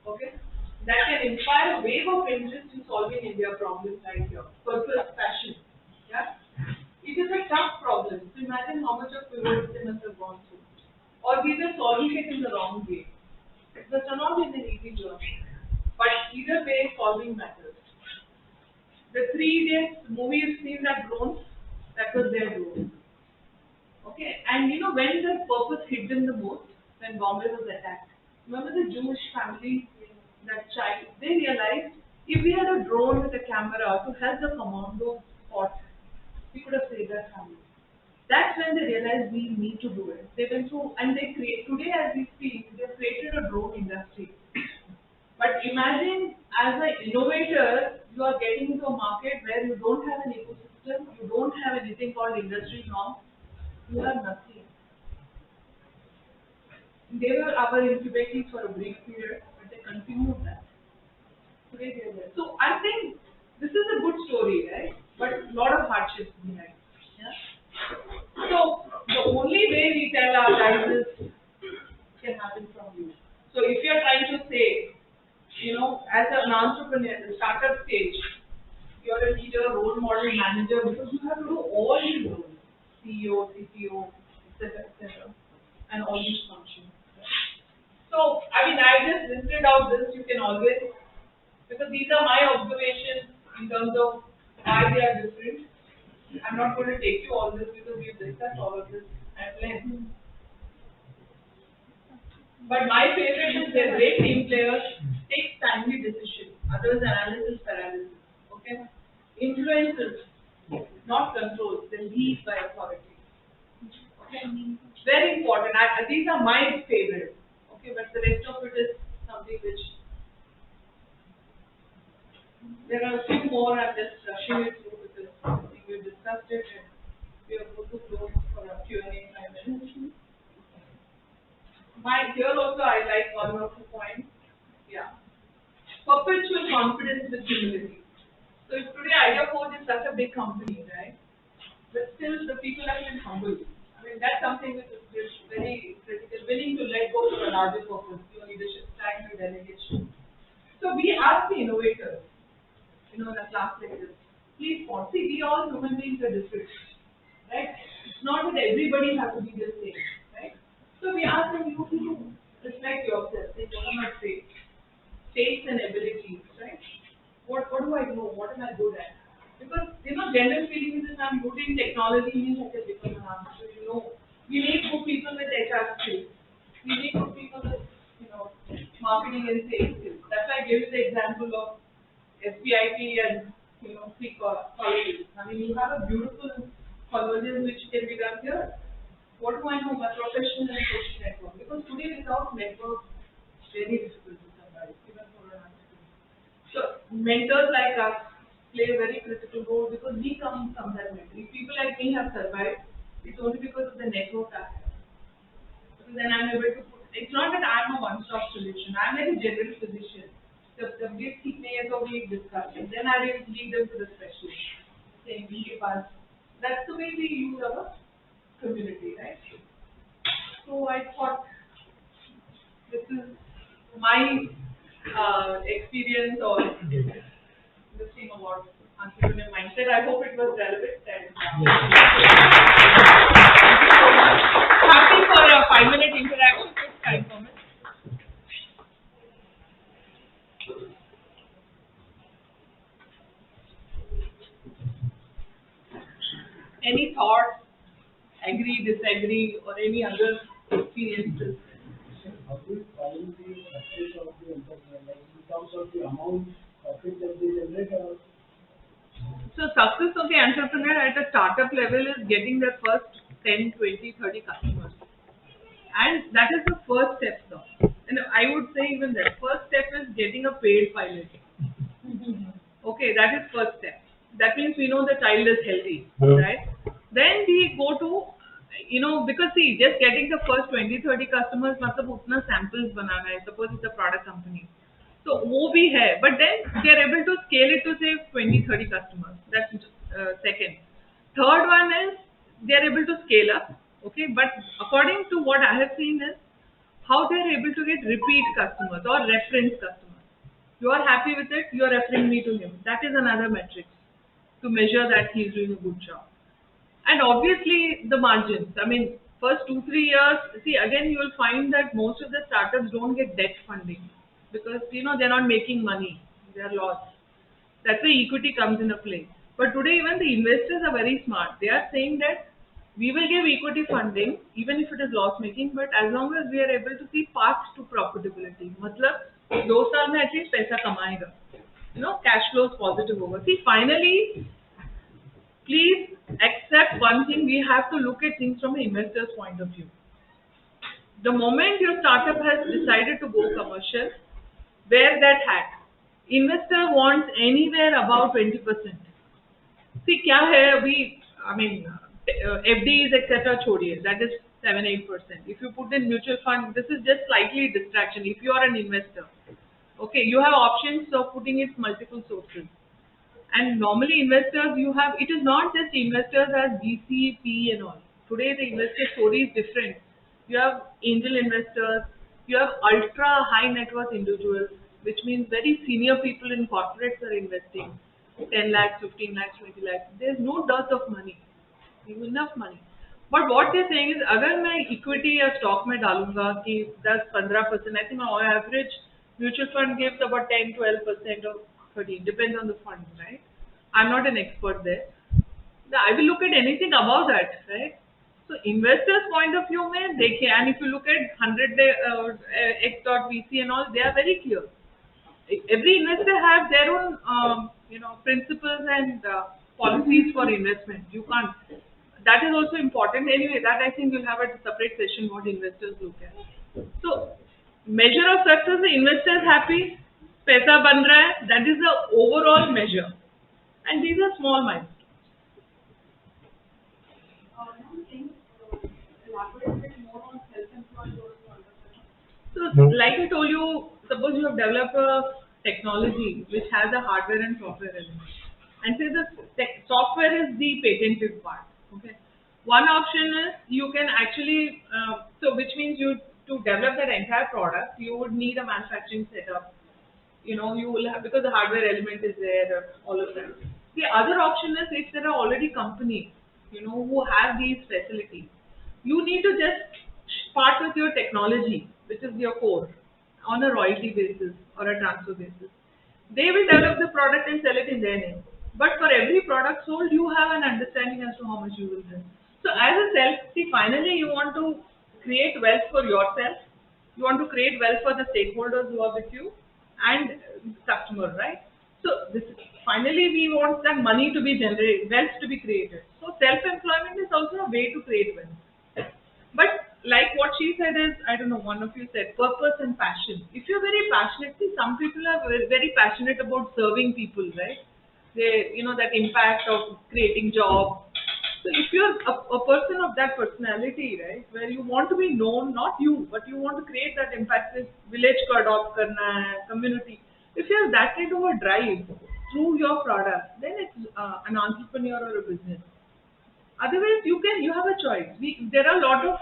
okay, that can inspire a wave of interest in solving India problems right here. Purpose, passion, yeah. It is a tough problem. So imagine how much of pivot they must have gone through. Or we were solving it in the wrong way. It must have not been an easy journey. But either way, solving matters. The 3 Idiots movie you've seen that drone, that was their drone. Okay, and when the purpose hit them the most, when Bombay was attacked. Remember the Jewish family, that child, they realized if we had a drone with a camera to help the commandos spot, we could have saved that family. That's when they realized we need to do it. They went through and they create today as we speak, they've created a drone industry. But imagine as an innovator, you are getting into a market where you don't have an ecosystem, you don't have anything called industry norm, you have nothing. They were our incubators for a brief period, but they continued that. Today they are there. So I think this is a good story, right? But a lot of hardships behind. Yeah. So the only way we tell our guys is can happen from you. So if you are trying to say, as an entrepreneur, the startup stage, you are a leader, role model, manager, because you have to do all these roles, CEO, CTO, etc., and all these functions. So I just listed out this. You can always, because these are my observations in terms of why they are different. I'm not going to take you all this because we've discussed all of this at length. But my favorite is they're great team players, take timely decisions, others analysis paralysis. Okay? Influences, not control, they lead by authority. Okay? Very important. These are my favorites. Okay, but the rest of it is something which there are a few more. I'm just rushing it through because I think we've discussed it and we are going to close for a Q&A 5 minutes. Here also I like one of the points. Yeah. Perpetual confidence with humility. So if today Idea Force is such a big company, right? But still the people have been humble. That's something which is very critical. Willing to let go for a larger purpose, your leadership style, your delegation. So we ask the innovators, in a class like this, please see, we all human beings are different, right? It's not that everybody has to be the same, right? So we ask them, you to reflect yourself. Say, what are my traits and abilities, right? What do I know? What am I good at? Because general feeling is if I'm good in technology, means I can become an artist. So we need good people with HR skills. We need good people with marketing and sales skills. That's why I gave you the example of SPIT and free colleges. I mean, you have a beautiful convergence which can be done here. What do I know? My professional and social network. Because today without network, it's very difficult to survive, even for an entrepreneur. So mentors like us play a very critical role because we come from that mentor. If people like me have survived, it's only because of the network I have. Because then I'm able to put, it's not that I'm a one-stop solution. I'm like a general physician. The big thickness of we discuss, and then I will lead them to the specialist, saying we give us. That's the way we use our community, right? So I thought this is my experience or this thing about entrepreneurial mindset. I hope it was relevant and happy for a 5-minute interaction. It's time for me. Any thoughts? Agree, disagree, or any other experiences? How do you find the success of the entrepreneur, like in terms of the amount profit that they generate or? So success of the entrepreneur at a startup level is getting their first 10, 20, 30 customers. And that is the first step, sir. And I would say even that first step is getting a paid pilot. Okay, that is first step. That means we know the child is healthy, right? Then we go to, because see, just getting the first 20, 30 customers, मतलब उतना samples बनाना है. Suppose it's a product company. So वो भी है, but then they are able to scale it to say 20, 30 customers. That's second. Third one is they are able to scale up. Okay, but according to what I have seen is how they are able to get repeat customers or reference customers. You are happy with it, you are referring me to him. That is another metric to measure that he is doing a good job. And obviously the margins. I mean, first 2-3 years, see again you will find that most of the startups don't get debt funding because they're not making money, they are lost. That's why equity comes in a play. But today even the investors are very smart. They are saying that we will give equity funding even if it is loss making, but as long as we are able to see paths to profitability. मतलब 2 साल में at least पैसा कमाएगा. Cash flows positive over. See, finally, please accept one thing, we have to look at things from an investor's point of view. The moment your startup has decided to go commercial, wear that hat. Investor wants anywhere about 20%. See, क्या है अभी, I mean, FDs etc. छोड़िए, that is 7-8%. If you put in mutual fund, this is just slightly distraction. If you are an investor, okay, you have options of putting it multiple sources. And normally investors it is not just investors as VC, PE and all. Today the investor story is different. You have angel investors, you have ultra high net worth individuals, which means very senior people in corporates are investing 10 lakhs, 15 lakhs, 20 lakhs. There's no dearth of money. You have enough money. But what they're saying is अगर मैं equity या stock में डालूंगा कि 10-15%, I think on average mutual fund gives about 10-12% or 13, depends on the fund, right? I'm not an expert there. I will look at anything above that, right? So investors' point of view में देखें, and if you look at 100 X.VC and all, they are very clear. Every investor has their own, principles and policies for investment. You can't. That is also important. Anyway, that I think we'll have a separate session what investors look at. So, measure of success: the investor is happy, पैसा बन रहा है. That is the overall measure. And these are small milestones. So, like I told you, suppose you have developed a technology which has a hardware and software element, and say the software is the patented part. Okay, one option is you can actually, which means to develop that entire product, you would need a manufacturing setup. You will have, because the hardware element is there, all of that. The other option is if there are already companies, who have these facilities, you need to just part with your technology, which is your core, on a royalty basis or a transfer basis. They will develop the product and sell it in their name. But for every product sold, you have an understanding as to how much you will get. So as a self, see, finally you want to create wealth for yourself. You want to create wealth for the stakeholders who are with you and customer, right? So this finally we want that money to be generated, wealth to be created. So self-employment is also a way to create wealth. But like what she said is, I don't know, one of you said purpose and passion. If you're very passionate, see, some people are very passionate about serving people, right? They, that impact of creating jobs. So if you're a person of that personality, right, where you want to be known, not you, but you want to create that impact, this village ko adopt karna hai, community. If you have that kind of a drive through your product, then it's an entrepreneur or a business. Otherwise, you have a choice. There are a lot of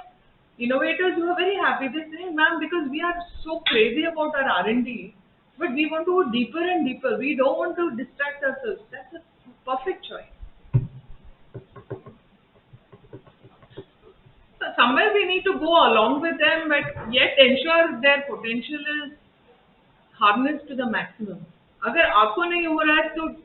innovators who are very happy. They say, ma'am, because we are so crazy about our R&D, but we want to go deeper and deeper. We don't want to distract ourselves. That's a perfect choice. So somewhere we need to go along with them, but yet ensure their potential is harnessed to the maximum. अगर आपको नहीं हो रहा है तो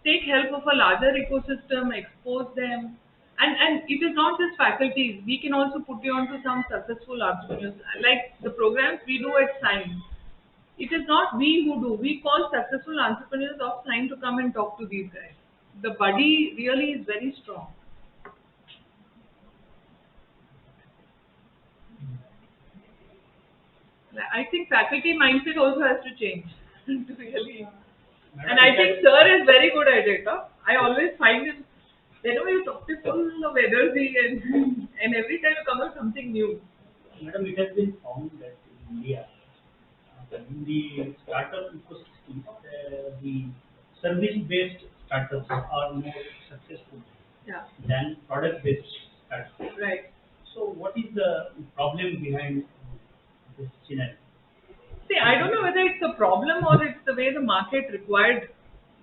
take help of a larger ecosystem, expose them, and it is not just faculties. We can also put you onto some successful entrepreneurs. Like the programs we do at Sign, it is not we who do. We call successful entrepreneurs of Sign to come and talk to these guys. The buddy really is very strong. I think faculty mindset also has to change to really. And I think sir is very good at it. Huh? I always find him whenever you talk to full of energy and every time you come up with something new. Madam, it has been found that in India, in the startup ecosystem, the service-based startups are more successful Yeah. than product-based startups. Right. So, what is the problem behind this scenario? See, I don't know whether it's a problem or it's the way the market required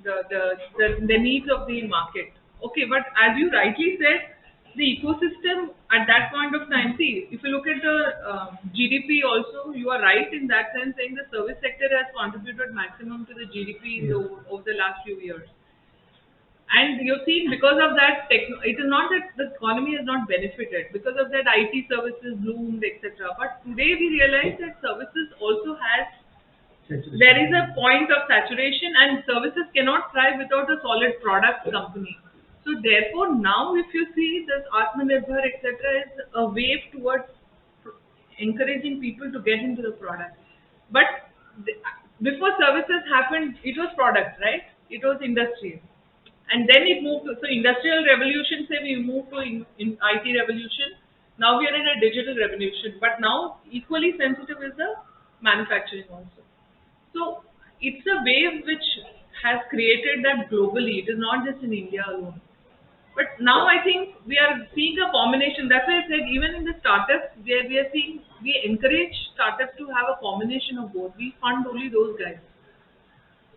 the needs of the market. Okay, but as you rightly said, the ecosystem at that point of time. See, if you look at the GDP, also you are right in that sense, saying the service sector has contributed maximum to the GDP in over the last few years. And you've seen because of that, it is not that the economy has not benefited. Because of that, IT services bloomed, etc. But today we realize that services also has, there is a point of saturation and services cannot thrive without a solid product company. So therefore now if you see this Atmanirbhar, etc. is a wave towards encouraging people to get into the product. But the, before services happened, it was product, right? It was industry. And then it moved to, so industrial revolution, say we moved to in IT revolution. Now we are in a digital revolution, but now equally sensitive is the manufacturing also. So it's a wave which has created that globally. It is not just in India alone. But now I think we are seeing a combination. That's why I said even in the startups, where we are seeing, we encourage startups to have a combination of both. We fund only those guys.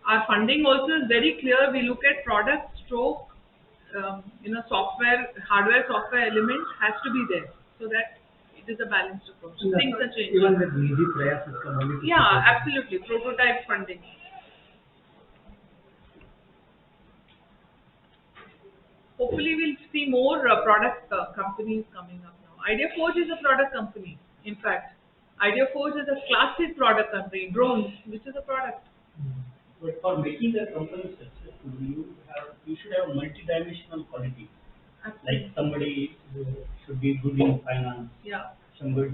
Our funding also is very clear. We look at product stroke, software, hardware, software element has to be there so that it is a balanced approach. Things are changing. Even the easy prayers system only. Yeah, absolutely. Prototype funding. Hopefully, we'll see more product companies coming up now. Idea Forge is a product company. In fact, Idea Forge is a classic product company. Drones, which is a product. But for making the company successful, you should have multidimensional quality. Absolutely. Like somebody should be good in finance. Yeah. Somebody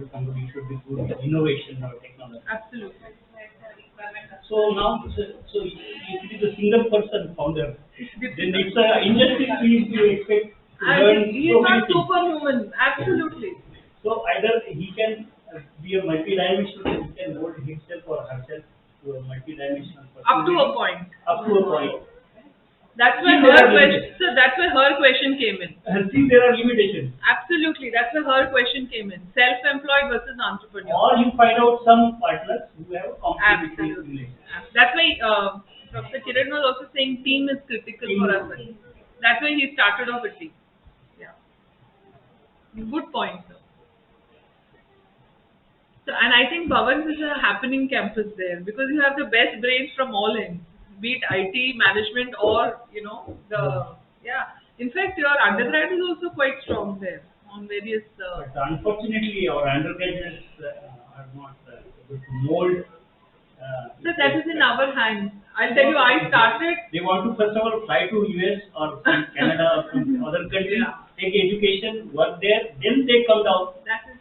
should be good in innovation or technology. Absolutely. So now, so if it is a single person founder, then it's a injustice to expect to learn He so is many not things. superhuman. Absolutely. So either he can be a multidimensional, he can mold himself or herself to a multidimensional person. Up to a point. Up to a point. That's why See, there her are question. limits. So that's why her question came in. See, there are limitations. Absolutely, that's why her question came in. Self-employed versus entrepreneur. Or you find out some partners who have a complementary Absolutely. relationship. That's why Professor Kiran was also saying team is critical for us. That's why he started off with team. Yeah. Good point, sir. So, and I think Bhavan is a happening campus there because you have the best brains from all ends, be it IT, management, or the yeah. In fact, your undergrad is also quite strong there on various. But unfortunately, our undergraduates are not able to mold. So that is in our hands. I'll tell you, I started. They want to first of all fly to US or from Canada or from other countries, Yeah. take education, work there, then they come down. That is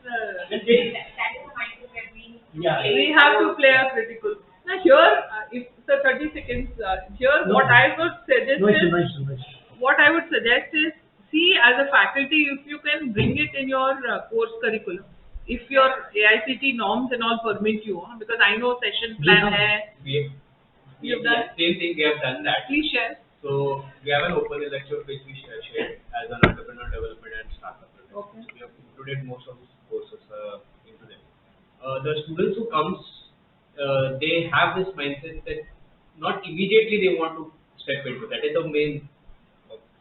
Then the. they, That is the mindset that we yeah. We have to play a critical. Now here, if the 30 seconds, here No. what I would suggest No issue, is, no issue, no issue. what I would suggest is, see as a faculty if you can bring it in your course curriculum. If your AICT norms and all permit you, because I know session plan hai. We, You've done? same thing, we have done that. Please share. So we have an open lecture which we shared as an entrepreneur development and startup. Okay. So we have included most of these courses into them. The students who comes, they have this mindset that not immediately they want to step into. That is the main.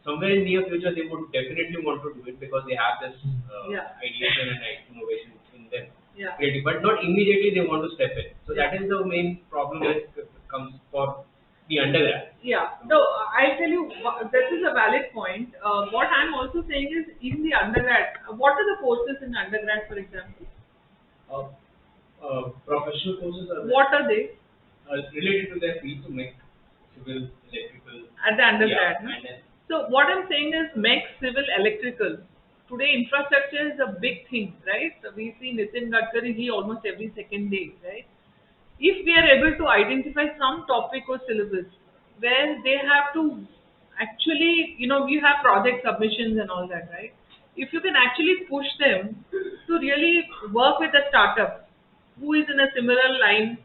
Somewhere in near future they would definitely want to do it because they have this Yeah. ideation and innovation in them. Yeah. Creative, but not immediately they want to step in. So that Yeah. is the main problem that comes for the undergrad. Yeah. No, I'll tell you, this is a valid point. What I'm also saying is, in the undergrad, what are the courses in undergrad, for example? Uh, Professional courses are What are they related to their field to make civil, electrical. at the undergrad? Yeah, No? and then So what I'm saying is, make civil electrical. Today, infrastructure is a big thing, right? We see Nitin Gadkari he almost every second day, right? If we are able to identify some topic or syllabus where they have to actually, we have project submissions and all that, right? If you can actually push them to really work with a startup who is in a similar line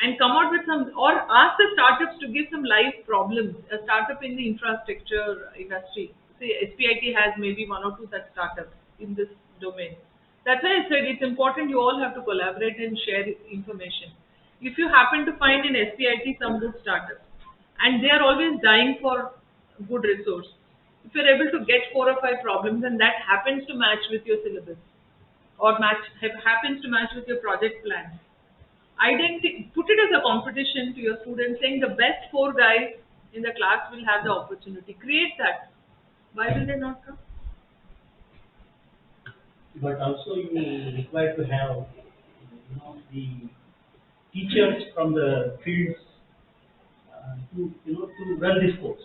and come out with some, or ask the startups to give some live problems. A startup in the infrastructure industry, say SPIT has maybe one or two such startups in this domain. That's why I said it's important you all have to collaborate and share information. If you happen to find in SPIT some good startups, and they are always dying for good resource, if you're able to get 4 or 5 problems and that happens to match with your syllabus or happens to match with your project plan, put it as a competition to your students, saying the best 4 guys in the class will have the opportunity. Create that. Why will they not come? But also you require to have, the teachers from the fields to run this course.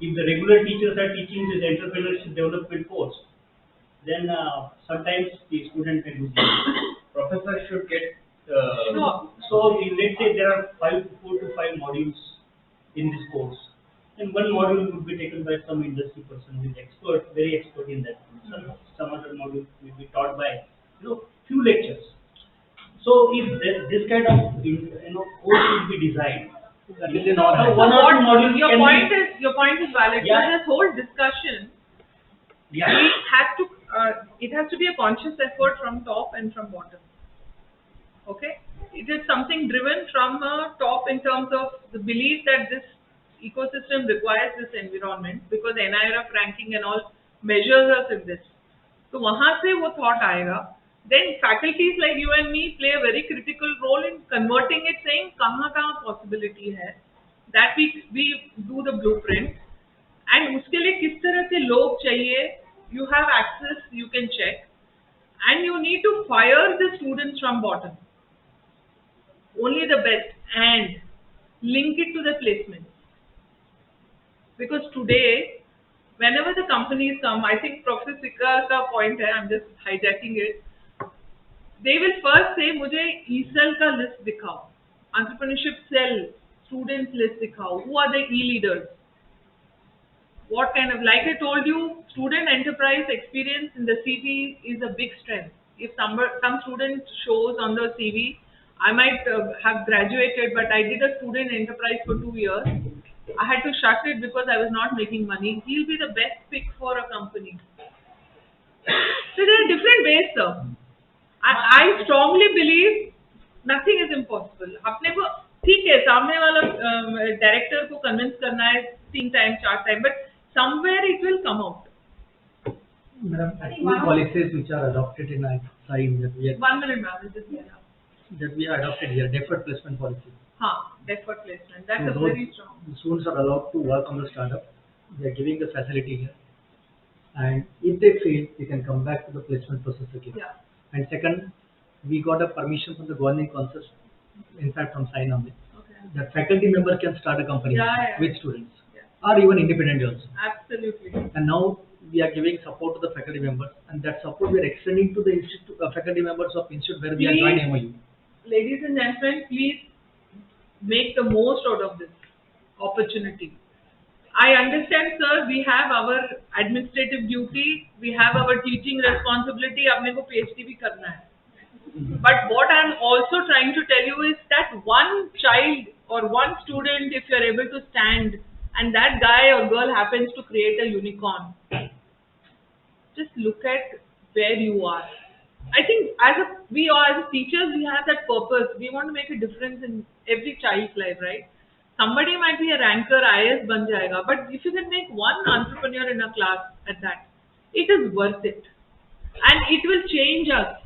If the regular teachers are teaching this entrepreneurship development course, then sometimes the student may lose. professor should get No. So let's say there are 4 to 5 modules in this course, and one module would be taken by some industry person who is very expert in that. Some other module will be taught by few lectures. So if this kind of course will be designed, then one or two modules Your can point be, is valid. Yeah. But this whole discussion, yeah. it has to be a conscious effort from top and from bottom. Okay, it is something driven from top in terms of the belief that this ecosystem requires this environment because NIRF ranking and all measures us in this. तो वहाँ से वो thought आएगा. Then faculties like you and me play a very critical role in converting it, saying कहाँ possibility है. That we do the blueprint and उसके लिए किस तरह से लोग चाहिए. You have access, you can check, and you need to fire the students from bottom. Only the best and link it to the placement. Because today, whenever the companies come, I think Professor Sikka's point hai, I'm just hijacking it. They will first say, मुझे e-cell का list दिखाओ, entrepreneurship cell, students list दिखाओ. Who are the e-leaders? What kind of, like I told you, student enterprise experience in the CV is a big strength. If some student shows on the CV, I might have graduated, but I did a student enterprise for 2 years. I had to shut it because I was not making money. He'll be the best pick for a company. So there are different ways, sir. I strongly believe nothing is impossible. अपने को ठीक है सामने वाला director को convince करना है 3 time 4 time, but somewhere it will come out. Madam, I think think two one of policies which are adopted in our side that 1 minute, ma'am. We'll just get up. we are adopted here, deferred placement policy. Deferred placement. That's So a very strong. the students are allowed to work on the startup. They are giving the facility here, and if they fail, they can come back to the placement process again. Yeah. And second, we got a permission from the governing council, in fact from Sai only, Okay. that faculty member can start a company Yeah. with students, Yeah. or even independent also. Absolutely. And now we are giving support to the faculty members, and that support we are extending to the institute, faculty members of institute where we are Please. joined MOU. Ladies and gentlemen, please make the most out of this opportunity. I understand, sir, we have our administrative duty, we have our teaching responsibility, अपने को PhD भी करना है. But what I'm also trying to tell you is that one child or one student, if you're able to stand, and that guy or girl happens to create a unicorn, just look at where you are. I think we are as teachers, we have that purpose. We want to make a difference in every child's life, right? Somebody might be a ranker, IAS ban jayega, but if you can make one entrepreneur in a class at that, it is worth it, and it will change us.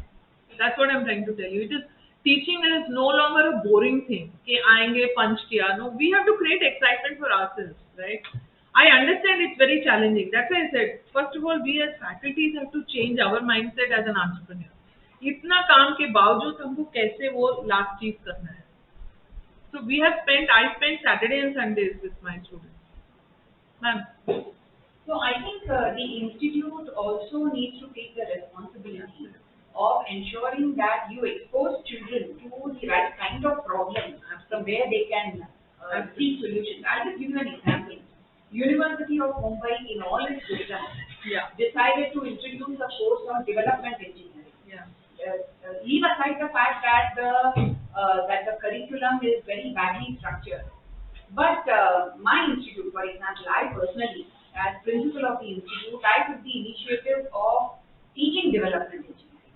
That's what I'm trying to tell you. It is teaching is no longer a boring thing. कि आएंगे punch किया. No, we have to create excitement for ourselves, right? I understand it's very challenging. That's why I said, first of all, we as faculties have to change our mindset as an entrepreneur. इतना काम के बावजूद हमको कैसे वो last चीज करना है? So I spent Saturday and Sundays with my students. Ma'am. So I think the institute also needs to take the responsibility of ensuring that you expose children to the right kind of problems from where they can seek solutions. I'll just give you an example. University of Mumbai, in all its wisdom, decided to introduce a course on development engineering. Leave aside the fact that the curriculum is very badly structured. But my institute, for example, I personally, as principal of the institute, I took the initiative of teaching development engineering.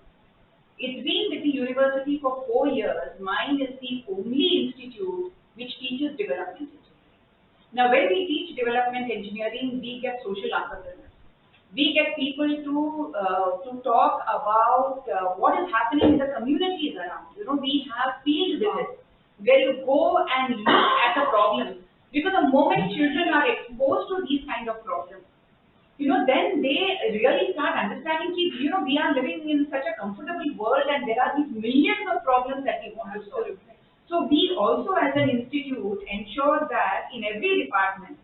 It's been with the university for 4 years. Mine is the only institute which teaches development engineering. Now, when we teach development engineering, we get social entrepreneurs. We get people to talk about what is happening in the communities around. You know, we have field visits where you go and look at the problems. Because the moment children are exposed to these kind of problems, you know, then they really start understanding that, you know, we are living in such a comfortable world and there are these millions of problems that we want to solve. So we also as an institute ensure that in every department,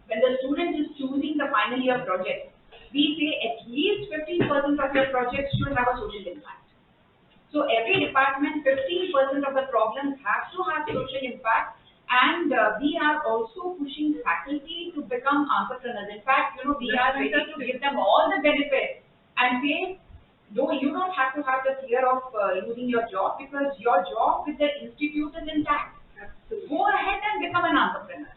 when the student is choosing the final year project, we say at least 15% of your project should have a social impact. So every department, 15% of the problems has to have social impact, and we are also pushing faculty to become entrepreneurs. In fact, you know, we are ready to give them all the benefits and say, no, you don't have to have the fear of losing your job because your job with the institute is intact. Go ahead and become an entrepreneur.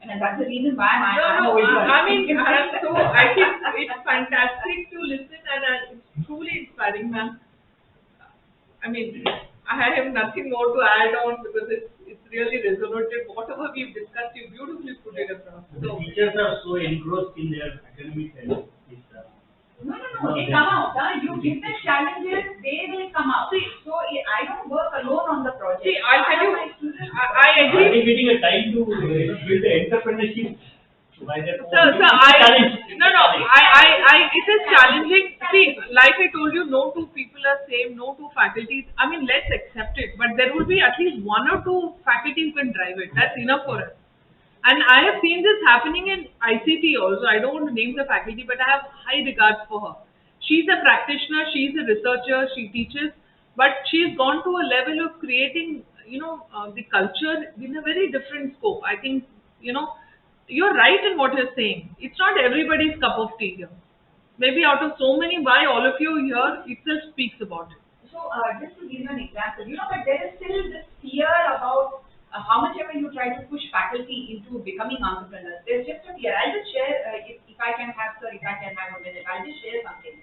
And that's the reason why I think it's fantastic to listen, and it's truly inspiring, ma'am. I mean, I have nothing more to add on because it's really resonated. Whatever we've discussed, you beautifully put it across. The teachers are so engrossed in their academic health. No, they come out. You give them challenges, they will come out. See, so I don't work alone on the project. See, I'll tell you, I agree. Are they getting a time to build the entrepreneurship? Sir, it is challenging. See, like I told you, no two people are same, no two faculties. I mean, let's accept it, but there will be at least 1 or 2 faculty who can drive it. That's enough for us. And I have seen this happening in ICT also. I don't want to name the faculty, but I have high regards for her. She's a practitioner, she's a researcher, she teaches, but she's gone to a level of creating, the culture in a very different scope. I think, you're right in what you're saying. It's not everybody's cup of tea here. Maybe out of so many, why all of you here itself speaks about it. So, just to give you an example, but there is still this fear about how much ever you try to push faculty into becoming entrepreneurs. There's just a fear. I'll just share, if I can have a minute, I'll just share something.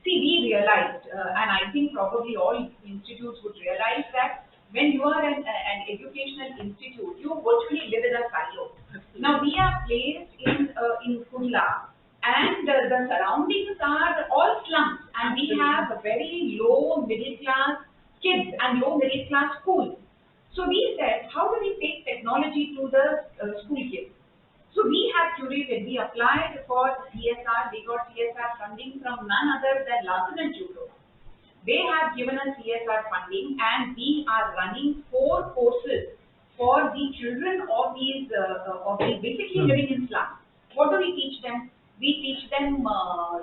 See, we realized, and I think probably all institutes would realize that when you are an educational institute, you virtually live in a silo. Now, we are placed in Kurla, and the surroundings are all slums, and we have a very low middle class kids and low middle class schools. So we said, how do we take technology to the school kids? So we have curated, we applied for CSR, we got CSR funding from none other than Larsen and Toubro. They have given us CSR funding, and we are running 4 courses for the children of these basically living in slums. What do we teach them? We teach them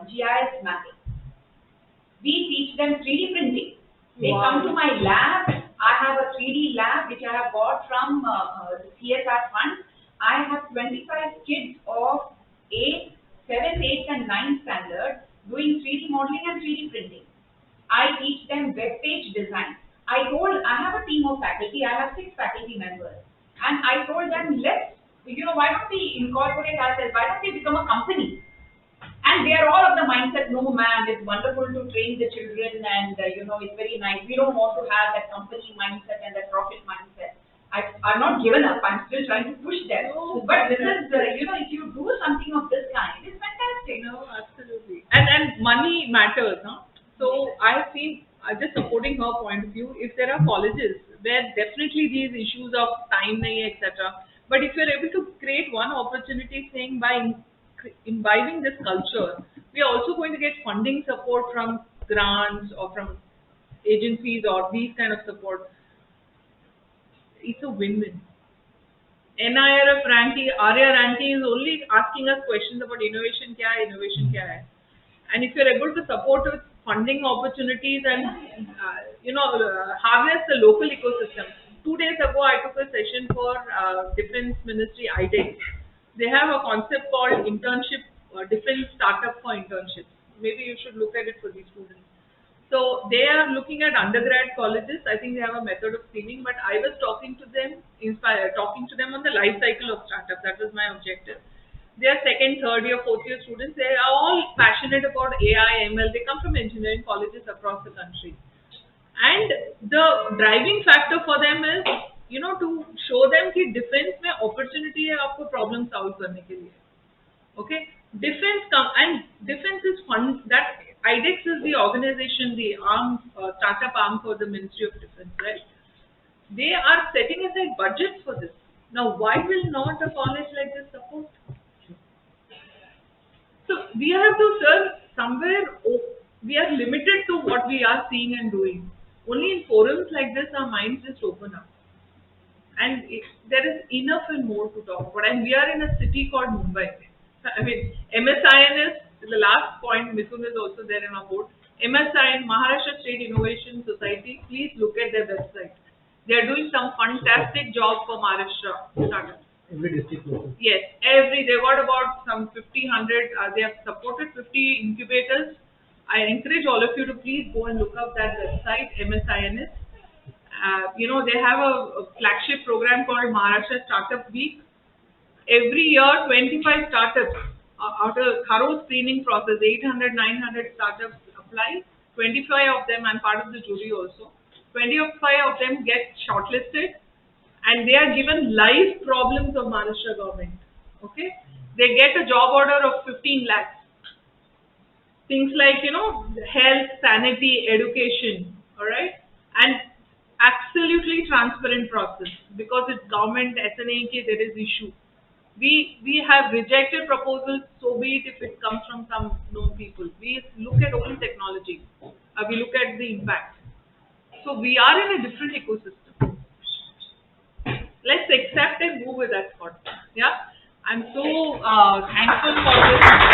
GIS mapping. We teach them 3D printing. They come to my lab. I have a 3D lab which I have got from the CSR fund. I have 25 kids of 7th, 8th and 9th standard doing 3D modeling and 3D printing. I teach them web page design. I have a team of faculty. I have 6 faculty members. And I told them, why don't we incorporate ourselves? Why don't we become a company? And they are all of the mindset, no ma'am, it's wonderful to train the children and it's very nice. We don't want to have that company mindset and that profit mindset. I've not given up, I'm still trying to push them. But this is, if you do something of this kind, it's fantastic. No, absolutely. And money matters, no? So I have seen, just supporting her point of view, if there are colleges where definitely these issues of time, etc. But if you're able to create one opportunity saying by imbibing this culture, we are also going to get funding support from grants or from agencies or these kind of support. It's a win-win. NIRF ranking, Arya ranking is only asking us questions about innovation kya hai. And if you're able to support with funding opportunities and harness the local ecosystem. 2 days ago, I took a session for Defense Ministry IDEX. They have a concept called internship, defense startup for internships. Maybe you should look at it for these students. So they are looking at undergrad colleges. I think they have a method of screening, but I was talking to them on the life cycle of startup. That was my objective. They are 2nd, 3rd year, 4th year students. They are all passionate about AI, ML. They come from engineering colleges across the country. And the driving factor for them is, to show them कि defense में opportunity है आपको problem solve करने के लिए. Okay, defense is fund. That IDEX is the organization, the startup arm for the Ministry of Defense, right? They are setting aside budgets for this. Now, why will not a college like this support? So we have to, sir, somewhere we are limited to what we are seeing and doing. Only in forums like this our minds just open up. And there is enough and more to talk about. And we are in a city called Mumbai. I mean, MSIN is the last point. Mithun is also there in our board. MSIN, Maharashtra State Innovation Society, please look at their website. They are doing some fantastic job for Maharashtra startups. Every district local. Yes, they got about some 100. They have supported 50 incubators. I encourage all of you to please go and look up that website, MSINS. They have a flagship program called Maharashtra Startup Week. Every year, 25 startups, after a thorough screening process, 800, 900 startups apply. 25 of them, I'm part of the jury also. 25 of them get shortlisted, and they are given live problems of Maharashtra government. Okay, they get a job order of 15 lakhs. Things like, health, sanity, education, all right? And absolutely transparent process, because it's government, SNA, there is issue. We have rejected proposals, so be it if it comes from some known people. We look at only technology. We look at the impact. So we are in a different ecosystem. Let's accept and move with that thought. Yeah? I'm so thankful for this.